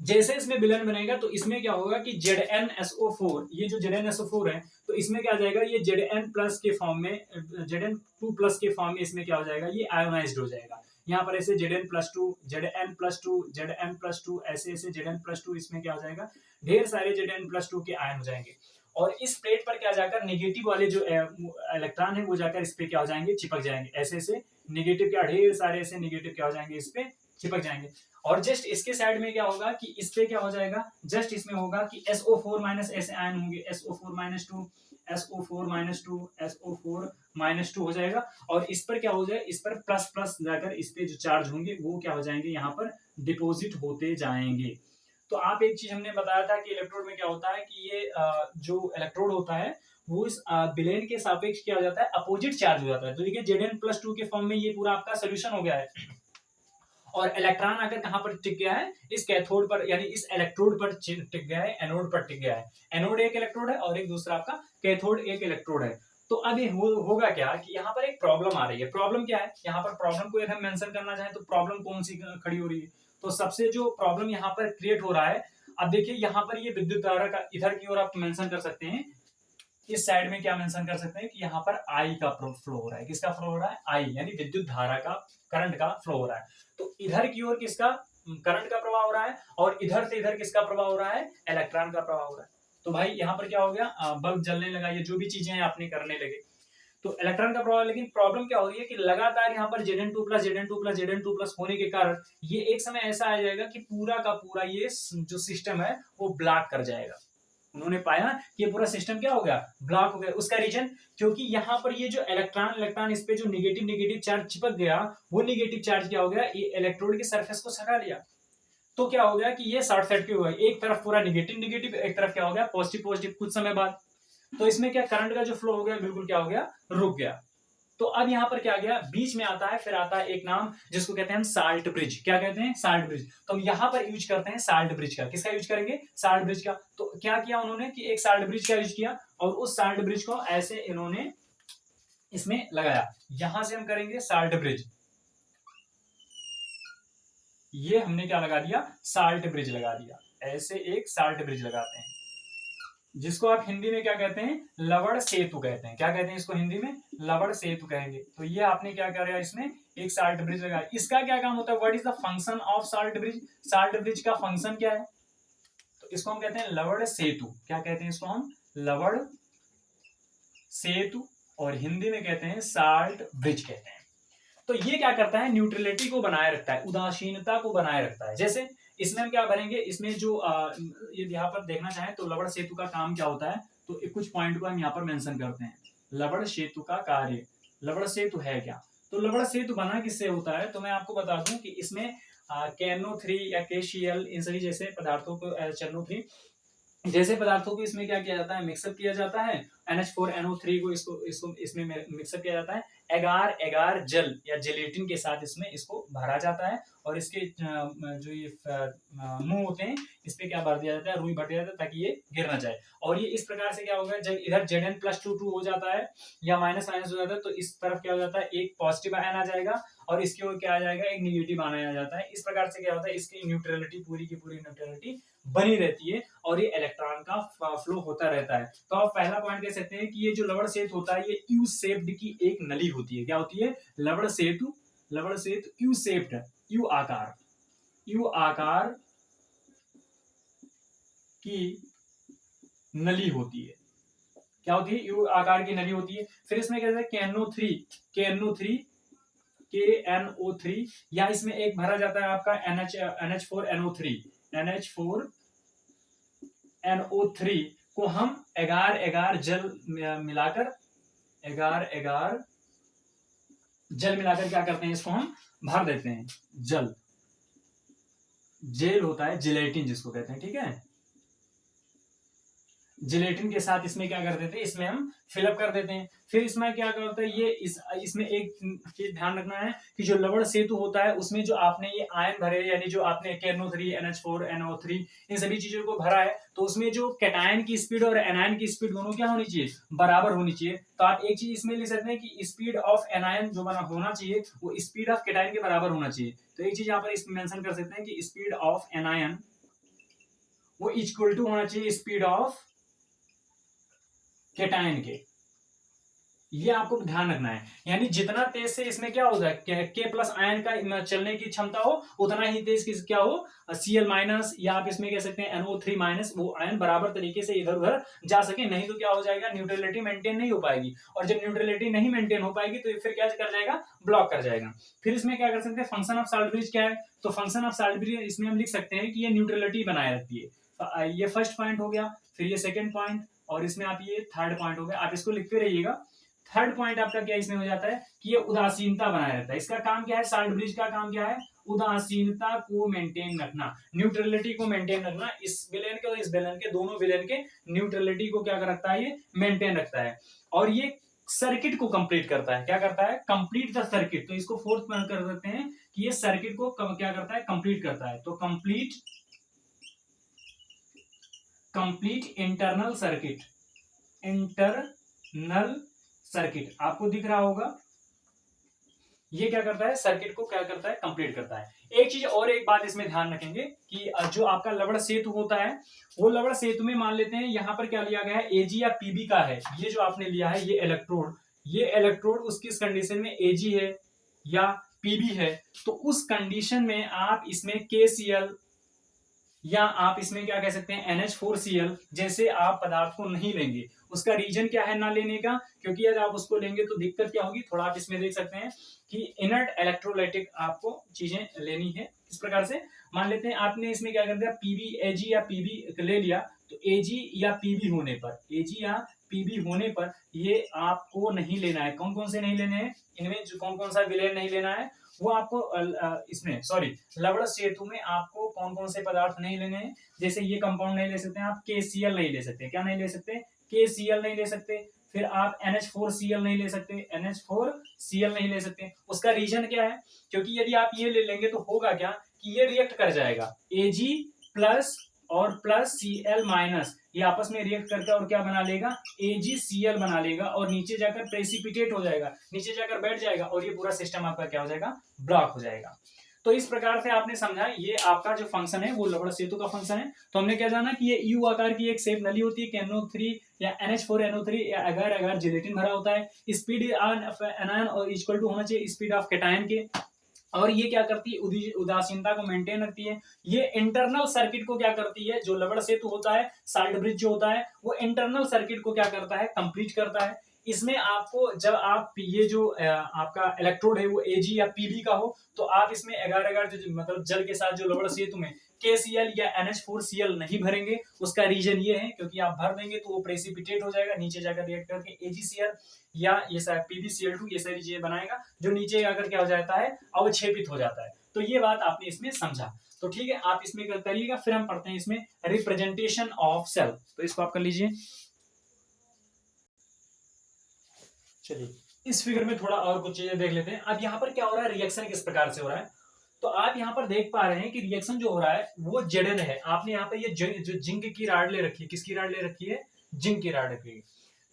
जैसे इसमें विलयन बनेगा तो इसमें क्या होगा कि ZnSO4, ये जो ZnSO4 है तो इसमें क्या आ जाएगा, ये Zn प्लस के फॉर्म में, Zn2 प्लस के फॉर्म में इसमें क्या हो जाएगा, ये आयोनाइज्ड हो जाएगा। यहाँ पर ऐसे Zn+2 Zn+2 Zn+2 ऐसे ऐसे Zn+2, इसमें क्या हो जाएगा, ढेर सारे Zn+2 के आयन हो जाएंगे। और इस प्लेट पर क्या जाकर निगेटिव वाले जो इलेक्ट्रॉन है वो जाकर इस पे क्या हो जाएंगे, चिपक जाएंगे। ऐसे ऐसे निगेटिव, क्या ढेर सारे ऐसे निगेटिव क्या हो जाएंगे, इस पे चिपक जाएंगे। और जस्ट इसके साइड में क्या होगा कि इस पे क्या हो जाएगा, जस्ट इसमें होगा कि SO4- ऐसे आयन होंगे, SO4-2 SO4-2 SO4-2 हो जाएगा। और इस पर क्या हो जाए, इस पर प्लस प्लस जाकर इस पे जो चार्ज होंगे वो क्या हो जाएंगे, यहाँ पर डिपोजिट होते जाएंगे। तो आप एक चीज हमने बताया था कि इलेक्ट्रोड में क्या होता है कि ये जो इलेक्ट्रोड होता है वो इस विलेन के सापेक्ष क्या हो जाता है, अपोजिट चार्ज हो जाता है। तो देखिए Zn+2 के फॉर्म में ये पूरा आपका सोल्यूशन हो गया है। और इलेक्ट्रॉन आकर कहां पर टिक गया है, इस कैथोड पर यानी इस इलेक्ट्रोड पर टिक गया है, एनोड पर टिक गया है। एनोड एक इलेक्ट्रोड है और एक दूसरा आपका कैथोड एक इलेक्ट्रोड है। तो अब ये होगा क्या कि यहाँ पर एक प्रॉब्लम आ रही है। प्रॉब्लम क्या है, यहाँ पर प्रॉब्लम को अगर हम मेंशन करना चाहें तो प्रॉब्लम कौन सी खड़ी हो रही है, तो सबसे जो प्रॉब्लम यहाँ पर क्रिएट हो रहा है, अब देखिए यहाँ पर ये विद्युत धारा का इधर की ओर आप मेंशन कर सकते हैं, इस साइड में क्या मेंशन कर सकते हैं कि यहाँ पर आई का फ्लो हो रहा है। किसका फ्लो हो रहा है, आई, यानी विद्युत धारा का, करंट का फ्लो हो रहा है। तो इधर की ओर किसका, करंट का प्रवाह हो रहा है, और इधर से इधर किसका प्रवाह हो रहा है, इलेक्ट्रॉन का प्रवाह हो रहा है। तो भाई यहाँ पर क्या हो गया, बल्ब जलने लगा, ये जो भी चीजें हैं आपने करने लगे, तो इलेक्ट्रॉन का प्रभाव। लेकिन प्रॉब्लम क्या हो रही है कि लगातार यहाँ पर Zn2 plus Zn2 plus Zn2 plus होने के कारण ये एक समय ऐसा आ जाएगा कि पूरा का पूरा ये जो सिस्टम है वो ब्लॉक कर जाएगा। उन्होंने पाया कि ये पूरा सिस्टम क्या हो गया, ब्लॉक हो गया। उसका रीजन, क्योंकि यहाँ पर ये जो इलेक्ट्रॉन इस पे जो निगेटिव चार्ज चिपक गया, वो निगेटिव चार्ज क्या हो गया, ये इलेक्ट्रोड के सरफेस को सटा लिया। तो क्या हो गया कि ये शॉर्ट सर्किट हो गया, एक तरफ पूरा निगेटिव, एक तरफ क्या हो गया पॉजिटिव कुछ समय बाद। तो इसमें क्या करंट का जो फ्लो हो गया बिल्कुल क्या हो गया, रुक गया। तो अब यहाँ पर क्या गया, बीच में आता है, फिर आता है एक नाम जिसको कहते हैं हम साल्ट ब्रिज। क्या कहते हैं, साल्ट ब्रिज। तो हम यहाँ पर यूज करते हैं साल्ट ब्रिज का। किसका यूज करेंगे, साल्ट ब्रिज का। तो क्या किया उन्होंने कि एक साल्ट ब्रिज का यूज किया, और उस साल्ट ब्रिज को ऐसे इन्होंने इसमें लगाया। यहां से हम करेंगे साल्ट ब्रिज, ये हमने क्या लगा दिया, साल्ट ब्रिज लगा दिया। ऐसे एक साल्ट ब्रिज लगाते हैं, जिसको आप हिंदी में क्या कहते हैं, लवण सेतु कहते हैं। क्या कहते हैं इसको हिंदी में, लवण सेतु कहेंगे। तो ये आपने क्या करा, इसमें एक साल्ट ब्रिज लगाया। इसका क्या काम होता है, what is the function of salt bridge, salt bridge का फंक्शन क्या है, तो इसको हम कहते हैं लवण सेतु। क्या कहते हैं इसको हम, लवण सेतु, और हिंदी में कहते हैं साल्ट ब्रिज कहते हैं। तो ये क्या करता है, न्यूट्रलिटी को बनाए रखता है, उदासीनता को बनाए रखता है। जैसे इसमें हम क्या भरेंगे, इसमें जो ये यहाँ पर देखना चाहें तो लवण सेतु का काम क्या होता है, तो कुछ पॉइंट को हम यहाँ पर मेंशन करते हैं। लवण सेतु का कार्य, लवण सेतु है क्या, तो लवण सेतु बना किससे होता है, तो मैं आपको बता दूं कि इसमें KNO3 या KCl इन सभी जैसे पदार्थों को, HNO3 जैसे पदार्थों को इसमें क्या किया जाता है, मिक्सअप किया जाता है। NH4NO3 को इसको इसमें मिक्सअप किया जाता है। एगार एगार जल या जेलेटिन के साथ इसमें इसको भरा जाता है, और इसके जो ये मुंह होते हैं इस पे क्या भर दिया जाता है, रुई भर दिया जाता है, ताकि ये गिर ना जाए। और ये इस प्रकार से क्या होगा, जब इधर Zn+2 हो जाता है या माइनस माइनस हो जाता है, तो इस तरफ क्या हो जाता है, एक पॉजिटिव आयन आ जाएगा, और इसकी ओर क्या आ जाएगा, एक निगेटिव आयन आ जाता है। इस प्रकार से क्या होता है, इसकी न्यूट्रलिटी, पूरी की पूरी न्यूट्रलिटी बनी रहती है, और ये इलेक्ट्रॉन का फ्लो होता रहता है। तो आप पहला पॉइंट कह सकते हैं कि ये जो लवण सेतु होता है, ये यू शेप्ड की एक नली होती है। क्या होती है, लवण सेतु, लवण सेतु यू शेप्ड, यू आकार की नली होती है। क्या होती है, यू आकार की नली होती है। फिर इसमें कहते हैं KNO3 या इसमें एक भरा जाता है आपका NH4NO3 को हम एगार एगार जल मिलाकर क्या करते हैं, इसको हम भर देते हैं। जेल होता है, जिलेटिन जिसको कहते हैं, ठीक है। जिलेटिन के साथ इसमें क्या कर देते हैं, इसमें हम फिलअप कर देते हैं। फिर इसमें क्या करता है, ये इसमें एक चीज ध्यान रखना है कि जो लवण सेतु होता है उसमें जो आपने ये आयन भरे, यानी जो आपने KNO3 NH4NO3 इन सभी चीजों को भरा है, तो उसमें जो कैटायन की स्पीड और एनायन की स्पीड दोनों क्या होनी चाहिए, बराबर होनी चाहिए। तो आप एक चीज इसमें लिख सकते हैं कि स्पीड ऑफ एनायन जो होना चाहिए वो स्पीड ऑफ कैटायन के बराबर होना चाहिए। तो एक चीज यहाँ पर इसमें मेंशन कर सकते हैं कि स्पीड ऑफ एनायन वो इक्वल टू होना चाहिए स्पीड ऑफ कैटायन के। ये आपको ध्यान रखना है, यानी जितना तेज से इसमें क्या होगा, के प्लस आयन का चलने की क्षमता हो, उतना ही तेज क्या हो, Cl माइनस, या आप इसमें कह सकते हैं NO3 माइनस, वो आयन बराबर तरीके से इधर उधर जा सके। नहीं तो क्या हो जाएगा, न्यूट्रलिटी मेंटेन नहीं हो पाएगी, और जब न्यूट्रलिटी नहीं मेंटेन हो पाएगी तो फिर क्या कर जाएगा, ब्लॉक कर जाएगा। फिर इसमें क्या कर सकते हैं, फंक्शन ऑफ साल्ट ब्रिज क्या है, तो फंक्शन ऑफ साल्ट ब्रिज इसमें हम लिख सकते हैं कि ये न्यूट्रलिटी बनाए रखती है। ये फर्स्ट पॉइंट हो गया, फिर ये सेकेंड पॉइंट, और इसमें आप ये थर्ड पॉइंट हो गया। आप इसको लिखते रहिएगा। थर्ड पॉइंट आपका क्या इसमें हो जाता है कि ये उदासीनता बनाए रहता है। इसका काम क्या है, साल्ट ब्रिज का काम क्या है, उदासीनता को मेंटेन रखना, न्यूट्रलिटी को मेंटेन रखना। इस विलेन के और इस विलेन के, दोनों विलेन के न्यूट्रलिटी को क्या रखता है, ये मेंटेन रखता है। और ये सर्किट को कंप्लीट करता है। क्या करता है? Complete the circuit. तो इसको फोर्थ में कर देते हैं कि ये सर्किट को क्या करता है? कंप्लीट करता है। तो कंप्लीट इंटरनल सर्किट आपको दिख रहा होगा। ये क्या करता है? सर्किट को क्या करता है? कंप्लीट करता है। एक चीज और, एक बात इसमें ध्यान रखेंगे कि जो आपका लवण सेतु होता है, वो लवण सेतु में मान लेते हैं यहां पर क्या लिया गया है? एजी या पीबी का है। ये जो आपने लिया है ये इलेक्ट्रोड उसकी इस कंडीशन में एजी है या पीबी है, तो उस कंडीशन में आप इसमें केसीएल या आप इसमें क्या कह सकते हैं? NH4Cl जैसे आप पदार्थ को नहीं लेंगे। उसका रीजन क्या है ना लेने का? क्योंकि यदि आप उसको लेंगे तो दिक्कत क्या होगी, थोड़ा आप इसमें देख सकते हैं कि इनर्ट इलेक्ट्रोलाइटिक आपको चीजें लेनी है। इस प्रकार से मान लेते हैं आपने इसमें क्या कर दिया? पीबी, एजी या पीबी ले लिया, तो एजी या पीबी होने पर ये आपको नहीं लेना है। कौन कौन से नहीं लेने हैं? इनमें जो कौन कौन सा विलयन नहीं लेना है वो आपको इसमें लवण सेतु में आपको कौन कौन से पदार्थ नहीं लेने हैं? जैसे ये कंपाउंड नहीं ले सकते हैं आप, KCl नहीं ले सकते। क्या नहीं ले सकते? KCl नहीं ले सकते। फिर आप NH4Cl नहीं ले सकते, NH4Cl नहीं ले सकते। उसका रीजन क्या है? क्योंकि यदि आप ये ले लेंगे तो होगा क्या कि ये रिएक्ट कर जाएगा, Ag प्लस और प्लस Cl माइनस, ये आपस में रिएक्ट करके और क्या बना लेगा? AgCl बना लेगा और नीचे जाकर प्रेसिपिटेट हो जाएगा, नीचे जाकर बैठ जाएगा और ये पूरा सिस्टम आपका क्या हो जाएगा? ब्लॉक हो जाएगा। तो इस प्रकार से आपने समझा ये आपका जो फंक्शन है वो लवण सेतु का फंक्शन है। तो हमने क्या जाना कि ये यू आकार की एक शेप नली होती है, NO3 या NH4NO3 या अगर अगर जिलेटिन भरा होता है। स्पीड एनायन और इक्वल टू होना चाहिए स्पीड ऑफ कैटायन के। और ये क्या करती है? उदासीनता को मेंटेन रखती है। ये इंटरनल सर्किट को क्या करती है? जो लवण सेतु होता है, साल्ट ब्रिज जो होता है, वो इंटरनल सर्किट को क्या करता है? कंप्लीट करता है। इसमें आपको जब आप ये जो आपका इलेक्ट्रोड है वो एजी या पीबी का हो, तो आप इसमें एगार एगार जो मतलब जल के साथ जो लवण सेतु में KCl या NH4Cl नहीं भरेंगे। उसका रीजन ये है क्योंकि आप भर देंगे तो वो प्रेसिपिटेट हो जाएगा, नीचे जाकर रिएक्ट करके AgCl या ये PbCl2 ये सारी चीजें बनाएगा, जो नीचे आकर क्या हो जाता है? अवक्षेपित हो जाता है। तो ये बात आपने इसमें समझा। तो ठीक है, आप इसमें करिएगा। फिर हम पढ़ते हैं इसमें रिप्रेजेंटेशन ऑफ सेल। तो इसको आप कर लीजिए। चलिए इस फिगर में थोड़ा और कुछ चीजें देख लेते हैं। अब यहाँ पर क्या हो रहा है? रिएक्शन किस प्रकार से हो रहा है? तो आप यहाँ पर देख पा रहे हैं कि रिएक्शन जो हो रहा है वो Zn है। आपने यहाँ पर ये जो जिंक की राड ले रखी है, किसकी राड ले रखी है? जिंक की राड रखी है।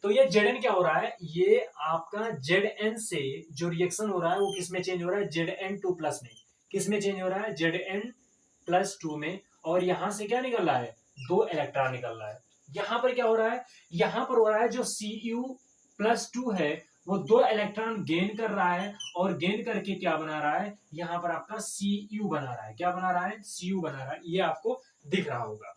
तो ये Zn क्या हो रहा है? ये आपका Zn से जो रिएक्शन हो रहा है वो किसमें चेंज हो रहा है? Zn2 प्लस में। किसमें चेंज हो रहा है? Zn+2 में। और यहां से क्या निकल रहा है? 2 इलेक्ट्रॉन निकल रहा है। यहां पर क्या हो रहा है? यहां पर हो रहा है जो Cu+2 है वो 2 इलेक्ट्रॉन गेन कर रहा है और गेन करके क्या बना रहा है? यहाँ पर आपका Cu बना रहा है। क्या बना रहा है? Cu बना रहा है। ये आपको दिख रहा होगा।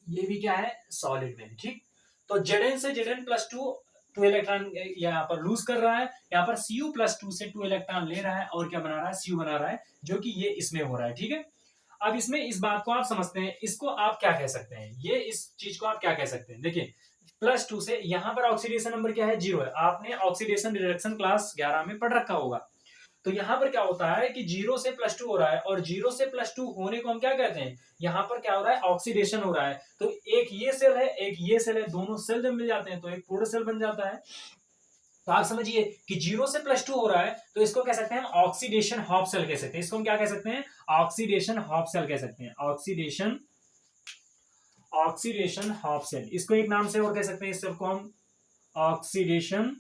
ये भी क्या है? सॉलिड में। ठीक, तो Zn से Zn+2 2 इलेक्ट्रॉन यहाँ पर लूज कर रहा है, यहाँ पर Cu+2 से 2 इलेक्ट्रॉन ले रहा है और क्या बना रहा है? Cu बना रहा है, जो कि ये इसमें हो रहा है। ठीक है, अब इसमें इस बात को आप समझते हैं, इसको आप क्या कह सकते हैं? ये इस चीज को आप क्या कह सकते हैं? देखिए +2 से यहाँ पर ऑक्सीडेशन नंबर क्या है? 0 है। आपने ऑक्सीडेशन रिडक्शन क्लास 11 में पढ़ रखा होगा। तो यहाँ पर क्या होता है कि 0 से +2 हो रहा है और 0 से +2 होने को हम क्या कहते हैं? यहाँ पर क्या हो रहा है? ऑक्सीडेशन हो रहा है। तो एक ये सेल है, एक ये सेल है, दोनों सेल जब मिल जाते हैं तो एक पूर्ण सेल बन जाता है। तो आप समझिए कि 0 से +2 हो रहा है तो इसको कह सकते हैं ऑक्सीडेशन हॉप सेल कह सकते हैं। इसको हम क्या कह सकते हैं? ऑक्सीडेशन हॉप सेल कह सकते हैं। ऑक्सीडेशन हॉप सेल, इसको एक नाम से और कह सकते हैं। इस सेल को हम ऑक्सीडेशन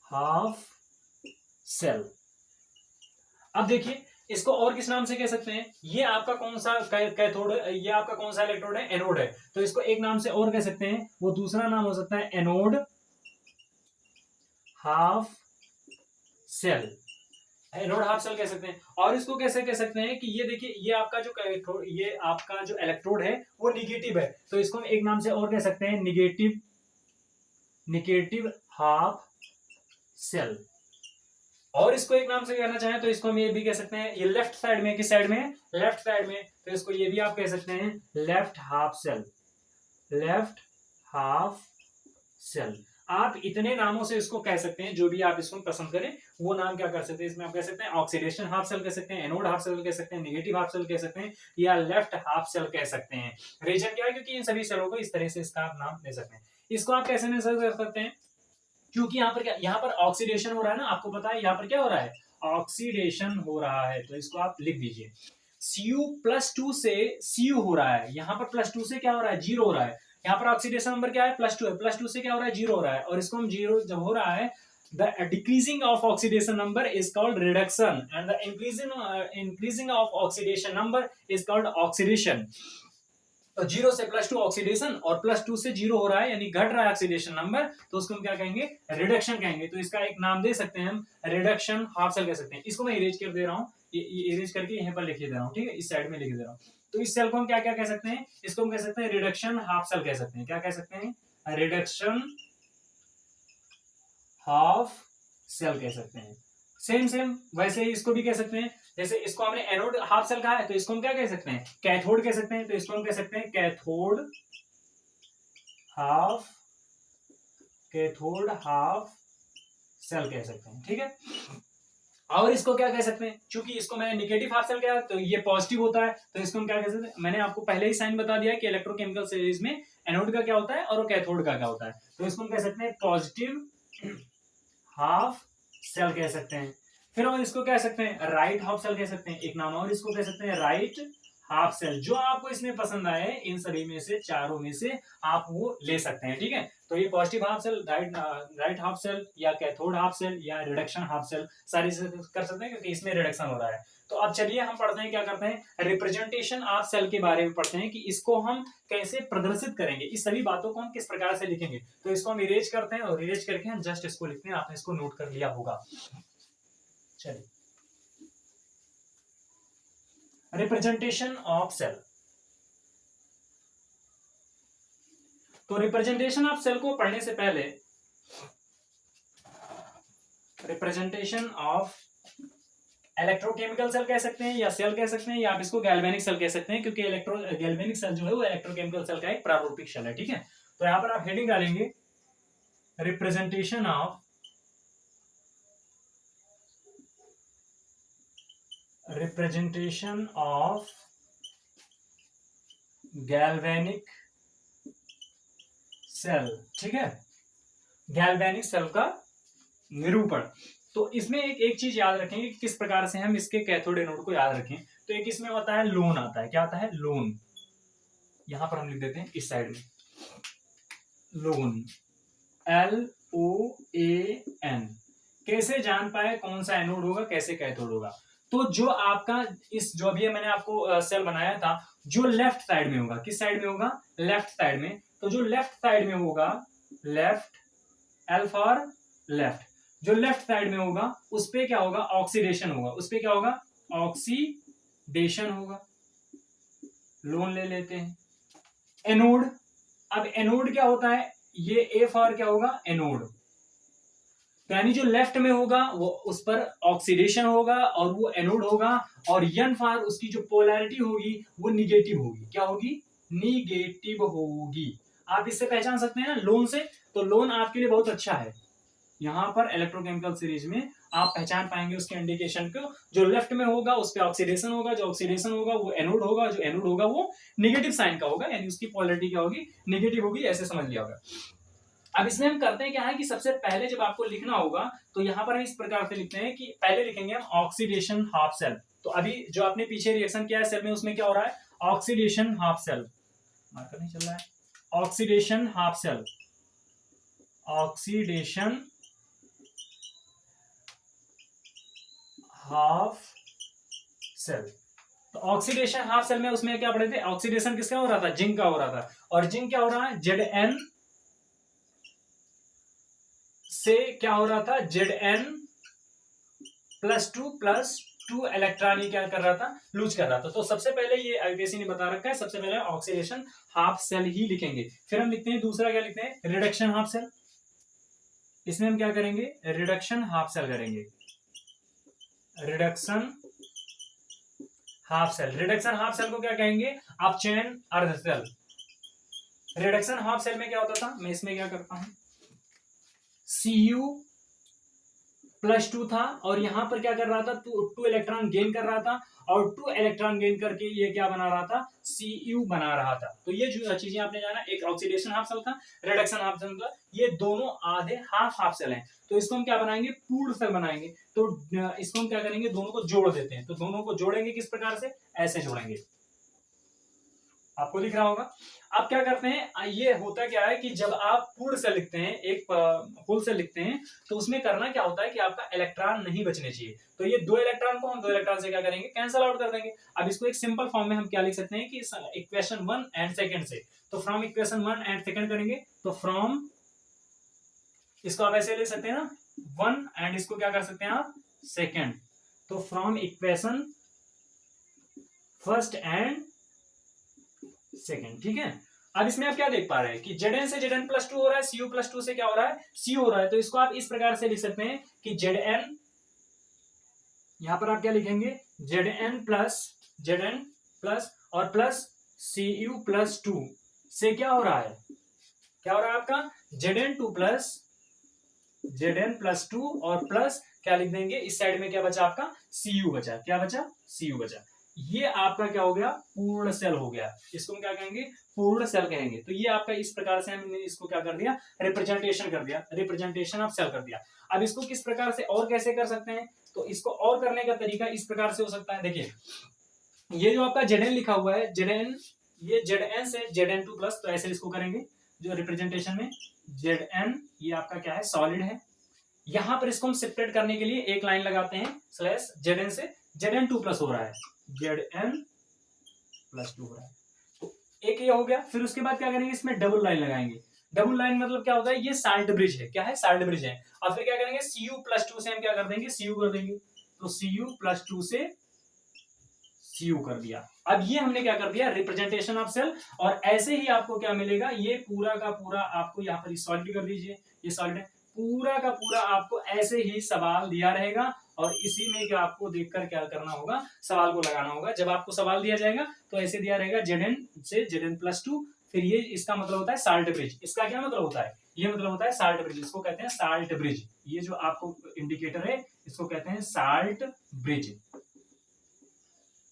हाफ सेल। अब देखिए इसको और किस नाम से कह सकते हैं? ये आपका कौन सा कैथोड, ये आपका कौन सा इलेक्ट्रोड है? एनोड है। तो इसको एक नाम से और कह सकते हैं, वो दूसरा नाम हो सकता है anode half cell. Anode half cell कह सकते हैं। और इसको कैसे कह सकते हैं कि ये देखिए ये आपका जो इलेक्ट्रोड है वो निगेटिव है, तो इसको हम एक नाम से और कह सकते हैं निगेटिव हाफ सेल। और इसको एक नाम से कहना चाहें तो इसको हम ये भी कह सकते हैं, ये लेफ्ट साइड में, किस साइड में? लेफ्ट साइड में, तो इसको ये भी आप कह सकते हैं लेफ्ट हाफ सेल। आप इतने नामों से इसको कह सकते हैं, जो भी आप इसको पसंद करें वो नाम क्या कर सकते हैं इसमें आप कह सकते हैं ऑक्सीडेशन हाफ सेल कह सकते हैं, एनोड हाफ सेल कह सकते हैं, नेगेटिव हाफ सेल कह सकते हैं, या लेफ्ट हाफ सेल कह सकते हैं। रीजन क्या है, क्योंकि इन सभी सेलों को इस तरह से इसका आप नाम दे सकते हैं। इसको आप कैसे मेजर कर सकते हैं, क्योंकि यहाँ पर क्या, यहाँ पर ऑक्सीडेशन हो रहा है ना, आपको पता है यहाँ पर क्या हो रहा है, ऑक्सीडेशन हो रहा है। तो इसको आप लिख दीजिए, Cu+2 से Cu हो रहा है, यहाँ पर +2 से क्या हो रहा है, 0 हो रहा है। यहाँ पर ऑक्सीडेशन नंबर क्या है, +2 है, +2 से क्या हो रहा है, 0 हो रहा है। और इसको हम 0 जब हो रहा है, the decreasing of oxidation number is called reduction and the increasing of oxidation number is called oxidation। तो 0 से +2 ऑक्सीडेशन और +2 से 0 हो रहा है, यानी घट रहा है ऑक्सीडेशन नंबर, तो उसको हम क्या कहेंगे, रिडक्शन कहेंगे। तो इसका एक नाम दे सकते हैं हम, रिडक्शन हाफ सेल कह सकते हैं। इसको मैं इरेज कर दे रहा हूँ, ये इरेज करके यहाँ पर लिख दे रहा हूँ, ठीक है, इस साइड में लिख दे रहा हूँ। तो इस सेल को हम क्या क्या कह सकते हैं, इसको हम कह सकते हैं रिडक्शन हाफ सेल कह सकते हैं। क्या कह सकते हैं, रिडक्शन हाफ सेल कह सकते हैं। सेम सेम वैसे ही इसको भी कह सकते हैं, जैसे इसको हमने एनोड हाफ सेल कहा है, तो इसको हम क्या कह सकते हैं, कैथोड कह सकते हैं। तो इसको हम कह सकते हैं कैथोड हाफ सेल कह सकते हैं, ठीक है। और इसको क्या कह सकते हैं, क्योंकि इसको मैंने निगेटिव हाफ सेल कहा तो ये पॉजिटिव होता है, तो इसको हम क्या कह सकते हैं, मैंने आपको पहले ही साइन बता दिया कि इलेक्ट्रोकेमिकल सीरीज में एनोड का क्या होता है और कैथोड का क्या होता है। तो इसको हम कह सकते हैं पॉजिटिव हाफ सेल कह सकते हैं। फिर हम इसको कह सकते हैं राइट हाफ सेल कह सकते हैं, एक नाम और इसको कह सकते हैं राइट हाफ सेल। जो आपको इसमें पसंद आए इन सभी में से, चारों में से आप वो ले सकते हैं, ठीक है। तो ये positive half cell, right half cell, या कैथोड हाफ सेल, या रिडक्शन हाफ सेल, सारी से कर सकते हैं, क्योंकि इसमें रिडक्शन हो रहा है। तो अब चलिए हम पढ़ते हैं, क्या करते हैं, रिप्रेजेंटेशन ऑफ सेल के बारे में पढ़ते हैं कि इसको हम कैसे प्रदर्शित करेंगे, इस सभी बातों को हम किस प्रकार से लिखेंगे। तो इसको हम इरेज करते हैं, और इरेज करके हम जस्ट इसको लिखते हैं, आपने इसको नोट कर लिया होगा। चलिए, रिप्रेजेंटेशन ऑफ सेल। तो रिप्रेजेंटेशन ऑफ सेल को पढ़ने से पहले, रिप्रेजेंटेशन ऑफ इलेक्ट्रोकेमिकल सेल कह सकते हैं, या सेल कह सकते हैं, या आप इसको गैल्वेनिक सेल कह सकते हैं, क्योंकि गैल्वेनिक सेल जो है वो इलेक्ट्रोकेमिकल सेल का एक प्रारूपिक सेल है, ठीक है। तो यहां पर आप हेडिंग डालेंगे रिप्रेजेंटेशन ऑफ गैल्वेनिक सेल, ठीक है, गैल्वेनिक सेल का निरूपण। तो इसमें एक चीज याद रखेंगे कि किस प्रकार से हम इसके कैथोड एनोड को याद रखें। तो एक इसमें होता है लोन, आता है, क्या आता है, लोन। यहां पर हम लिख देते हैं इस साइड में, लोन, LOAN। कैसे जान पाए कौन सा एनोड होगा, कैसे कैथोड होगा। तो जो आपका इस, जो अभी मैंने आपको सेल बनाया था, जो लेफ्ट साइड में होगा, किस साइड में होगा, लेफ्ट साइड में। तो जो लेफ्ट साइड में होगा, लेफ्ट, L फॉर लेफ्ट, जो लेफ्ट साइड में होगा उस पे क्या होगा, ऑक्सीडेशन होगा, उस पे क्या होगा, ऑक्सीडेशन होगा। लोन ले लेते हैं। एनोड, अब एनोड क्या होता है, ये A फॉर क्या होगा, एनोड। तो यानी जो लेफ्ट में होगा वो उस पर ऑक्सीडेशन होगा और वो एनोड होगा, और N फॉर उसकी जो पोलैरिटी होगी वो निगेटिव होगी। क्या होगी, निगेटिव होगी। आप इससे पहचान सकते हैं ना लोन से। तो लोन आपके लिए बहुत अच्छा है, यहां पर इलेक्ट्रोकेमिकल सीरीज में आप पहचान पाएंगे उसके इंडिकेशन को। जो लेफ्ट में होगा उस पर ऑक्सीडेशन होगा, जो ऑक्सीडेशन होगा वो एनोड होगा, जो एनोड होगा वो निगेटिव साइन का होगा, यानी उसकी पोलैरिटी क्या होगी, निगेटिव होगी, ऐसे समझ लिया होगा। अब इसमें हम करते हैं क्या है कि सबसे पहले जब आपको लिखना होगा तो यहां पर हम इस प्रकार से लिखते हैं कि पहले लिखेंगे हम ऑक्सीडेशन हाफ सेल। तो अभी जो आपने पीछे रिएक्शन किया है सेल में, उसमें क्या हो रहा है, ऑक्सीडेशन हाफ सेल, मार्कर नहीं चल रहा है, oxidation half cell, oxidation half cell. तो ऑक्सीडेशन हाफ सेल में उसमें क्या पढ़े थे, ऑक्सीडेशन किसका हो रहा था, जिंक का हो रहा था। और जिंक क्या हो रहा है, Zn से क्या हो रहा था, Zn+2 इलेक्ट्रॉन ही क्या कर रहा था, लूज कर रहा था। तो सबसे पहले ये आईपीएससी ने बता रखा है, सबसे पहले ऑक्सीडेशन हाफ सेल ही लिखेंगे। फिर हम लिखते हैं दूसरा, क्या लिखते हैं, रिडक्शन हाफ सेल। इसमें हम क्या करेंगे, रिडक्शन हाफ सेल करेंगे, reduction half cell. Reduction half cell को क्या कहेंगे, आप चैन अर्ध सेल। रिडक्शन हाफ सेल में क्या होता था, मैं इसमें क्या करता हूं, Cu+2 था और यहाँ पर क्या कर रहा था, टू इलेक्ट्रॉन गेन कर रहा था और 2 इलेक्ट्रॉन गेन करके ये क्या बना रहा था, Cu बना रहा था। तो ये जो चीजें आपने जाना, एक ऑक्सीडेशन हाफ सेल था, रिडक्शन हाफ सेल था, ये दोनों आधे हाफ हाफ सेल हैं। तो इसको हम क्या बनाएंगे, पूर्ण सेल बनाएंगे। तो इसको हम क्या करेंगे, दोनों को जोड़ देते हैं। तो दोनों को जोड़ेंगे किस प्रकार से, ऐसे जोड़ेंगे, आपको दिख रहा होगा। अब क्या करते हैं, ये होता क्या है कि जब आप पूर्ण सेल लिखते हैं, एक होल सेल लिखते हैं, तो उसमें करना क्या होता है कि आपका इलेक्ट्रॉन नहीं बचने चाहिए। तो ये 2 इलेक्ट्रॉन को हम 2 इलेक्ट्रॉन से क्या करेंगे, कैंसिल आउट कर देंगे। अब इसको एक सिंपल फॉर्म में हम क्या लिख सकते हैं कि इक्वेशन 1 एंड सेकंड से, तो फ्रॉम इक्वेशन 1 एंड सेकंड करेंगे, तो फ्रॉम, इसको आप ऐसे ले सकते हैं ना, 1 एंड इसको क्या कर सकते हैं आप, सेकंड। तो from equation first and second, ठीक है। अब इसमें आप क्या देख पा रहे हैं कि Zn से Zn+2 हो रहा है, Cu+2 से क्या हो रहा है, Cu हो रहा है। तो इसको आप इस प्रकार से लिख सकते हैं कि Zn, यहां पर आप क्या लिखेंगे, Zn+ और प्लस Cu+2 से क्या हो रहा है, क्या हो रहा है आपका, Zn+2 और प्लस क्या लिख देंगे, इस साइड में क्या बचा आपका, Cu बचा, क्या बचा, Cu बचा। ये आपका क्या हो गया, पूर्ण सेल हो गया। इसको हम क्या कहेंगे, पूर्ण सेल कहेंगे। तो ये आपका इस प्रकार से हमने इसको क्या कर दिया, रिप्रेजेंटेशन कर दिया, रिप्रेजेंटेशन ऑफ सेल कर दिया। अब इसको किस प्रकार से और कैसे कर सकते हैं, तो इसको और करने का तरीका इस प्रकार से हो सकता है। देखिए, ये जो आपका Zn लिखा हुआ है, Zn, ये Zn से Zn2+, तो ऐसे इसको करेंगे जो रिप्रेजेंटेशन में, Zn ये आपका क्या है, सॉलिड है। यहां पर इसको हम सेपरेट करने के लिए एक लाइन लगाते हैं, स्लैश Zn से Zn2+ हो रहा है, Zn+2 हो रहा है। तो एक ये हो गया। फिर उसके बाद क्या करेंगे, इसमें डबल लाइन लगाएंगे। डबल लाइन मतलब क्या होता है, ये साल्ट ब्रिज है, क्या है, साल्ट ब्रिज है। और फिर क्या करेंगे, Cu+2 से हम क्या कर देंगे, Cu कर देंगे। तो Cu+2 से Cu कर दिया। अब ये हमने क्या कर दिया, रिप्रेजेंटेशन ऑफ सेल। और ऐसे ही आपको क्या मिलेगा, ये पूरा का पूरा आपको यहाँ पर सॉल्ट कर दीजिए, ये सॉल्ट है, पूरा का पूरा आपको ऐसे ही सवाल दिया रहेगा। और इसी में क्या आपको देखकर क्या करना होगा, सवाल को लगाना होगा। जब आपको सवाल दिया जाएगा तो ऐसे दिया रहेगा Zn से Zn+2, फिर ये इसका मतलब होता है साल्ट ब्रिज। इसका क्या मतलब होता है, ये मतलब होता है साल्ट ब्रिज, इसको कहते हैं साल्ट ब्रिज। ये जो आपको इंडिकेटर है, इसको कहते हैं साल्ट ब्रिज।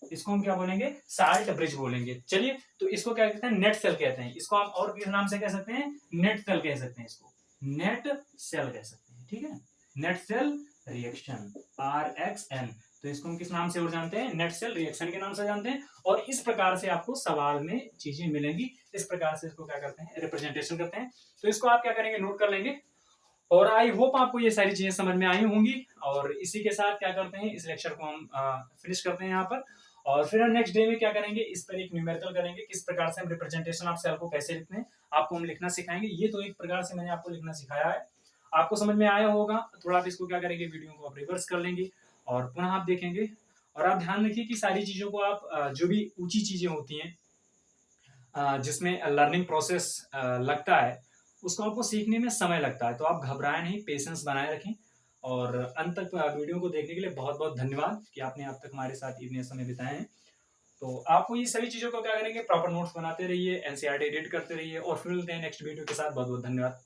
इसको हम क्या बोलेंगे, साल्ट ब्रिज बोलेंगे। चलिए, तो इसको क्या कहते हैं, नेट सेल कहते हैं। इसको हम और किस नाम से कह सकते हैं, नेट सेल कह सकते हैं, इसको नेट सेल कह सकते हैं, ठीक है। Net cell reaction, RxN। तो इसको हम किस नाम से और जानते हैं, नेट सेल रिएक्शन के नाम से जानते हैं। और इस प्रकार से आपको सवाल में चीजें मिलेंगी, इस प्रकार से इसको क्या करते हैं, रिप्रेजेंटेशन करते हैं। तो इसको आप क्या करेंगे, नोट कर लेंगे। और आई होप आपको ये सारी चीजें समझ में आई होंगी। और इसी के साथ क्या करते हैं, इस लेक्चर को हम फिनिश करते हैं यहाँ पर। और फिर हम नेक्स्ट डे में क्या करेंगे, इस पर एक न्यूमेरिकल करेंगे, किस प्रकार से हम रिप्रेजेंटेशन ऑफ सेल को कैसे लिखते हैं, आपको हम लिखना सिखाएंगे। ये तो एक प्रकार से मैंने आपको लिखना सिखाया है, आपको समझ में आया होगा। थोड़ा आप इसको क्या करेंगे, वीडियो को आप रिवर्स कर लेंगे और पुनः आप देखेंगे। और आप ध्यान रखिए कि सारी चीजों को आप जो भी ऊंची चीजें होती हैं जिसमें लर्निंग प्रोसेस लगता है, उसको आपको सीखने में समय लगता है। तो आप घबराएं नहीं, पेशेंस बनाए रखें। और अंत तक वीडियो को देखने के लिए बहुत बहुत धन्यवाद कि आपने अब तक हमारे साथ इतने समय बिताए हैं। तो आपको ये सभी चीज़ों को क्या करेंगे, प्रॉपर नोट्स बनाते रहिए, NCERT एडिट करते रहिए। और फिर मिलते हैं नेक्स्ट वीडियो के साथ। बहुत बहुत धन्यवाद।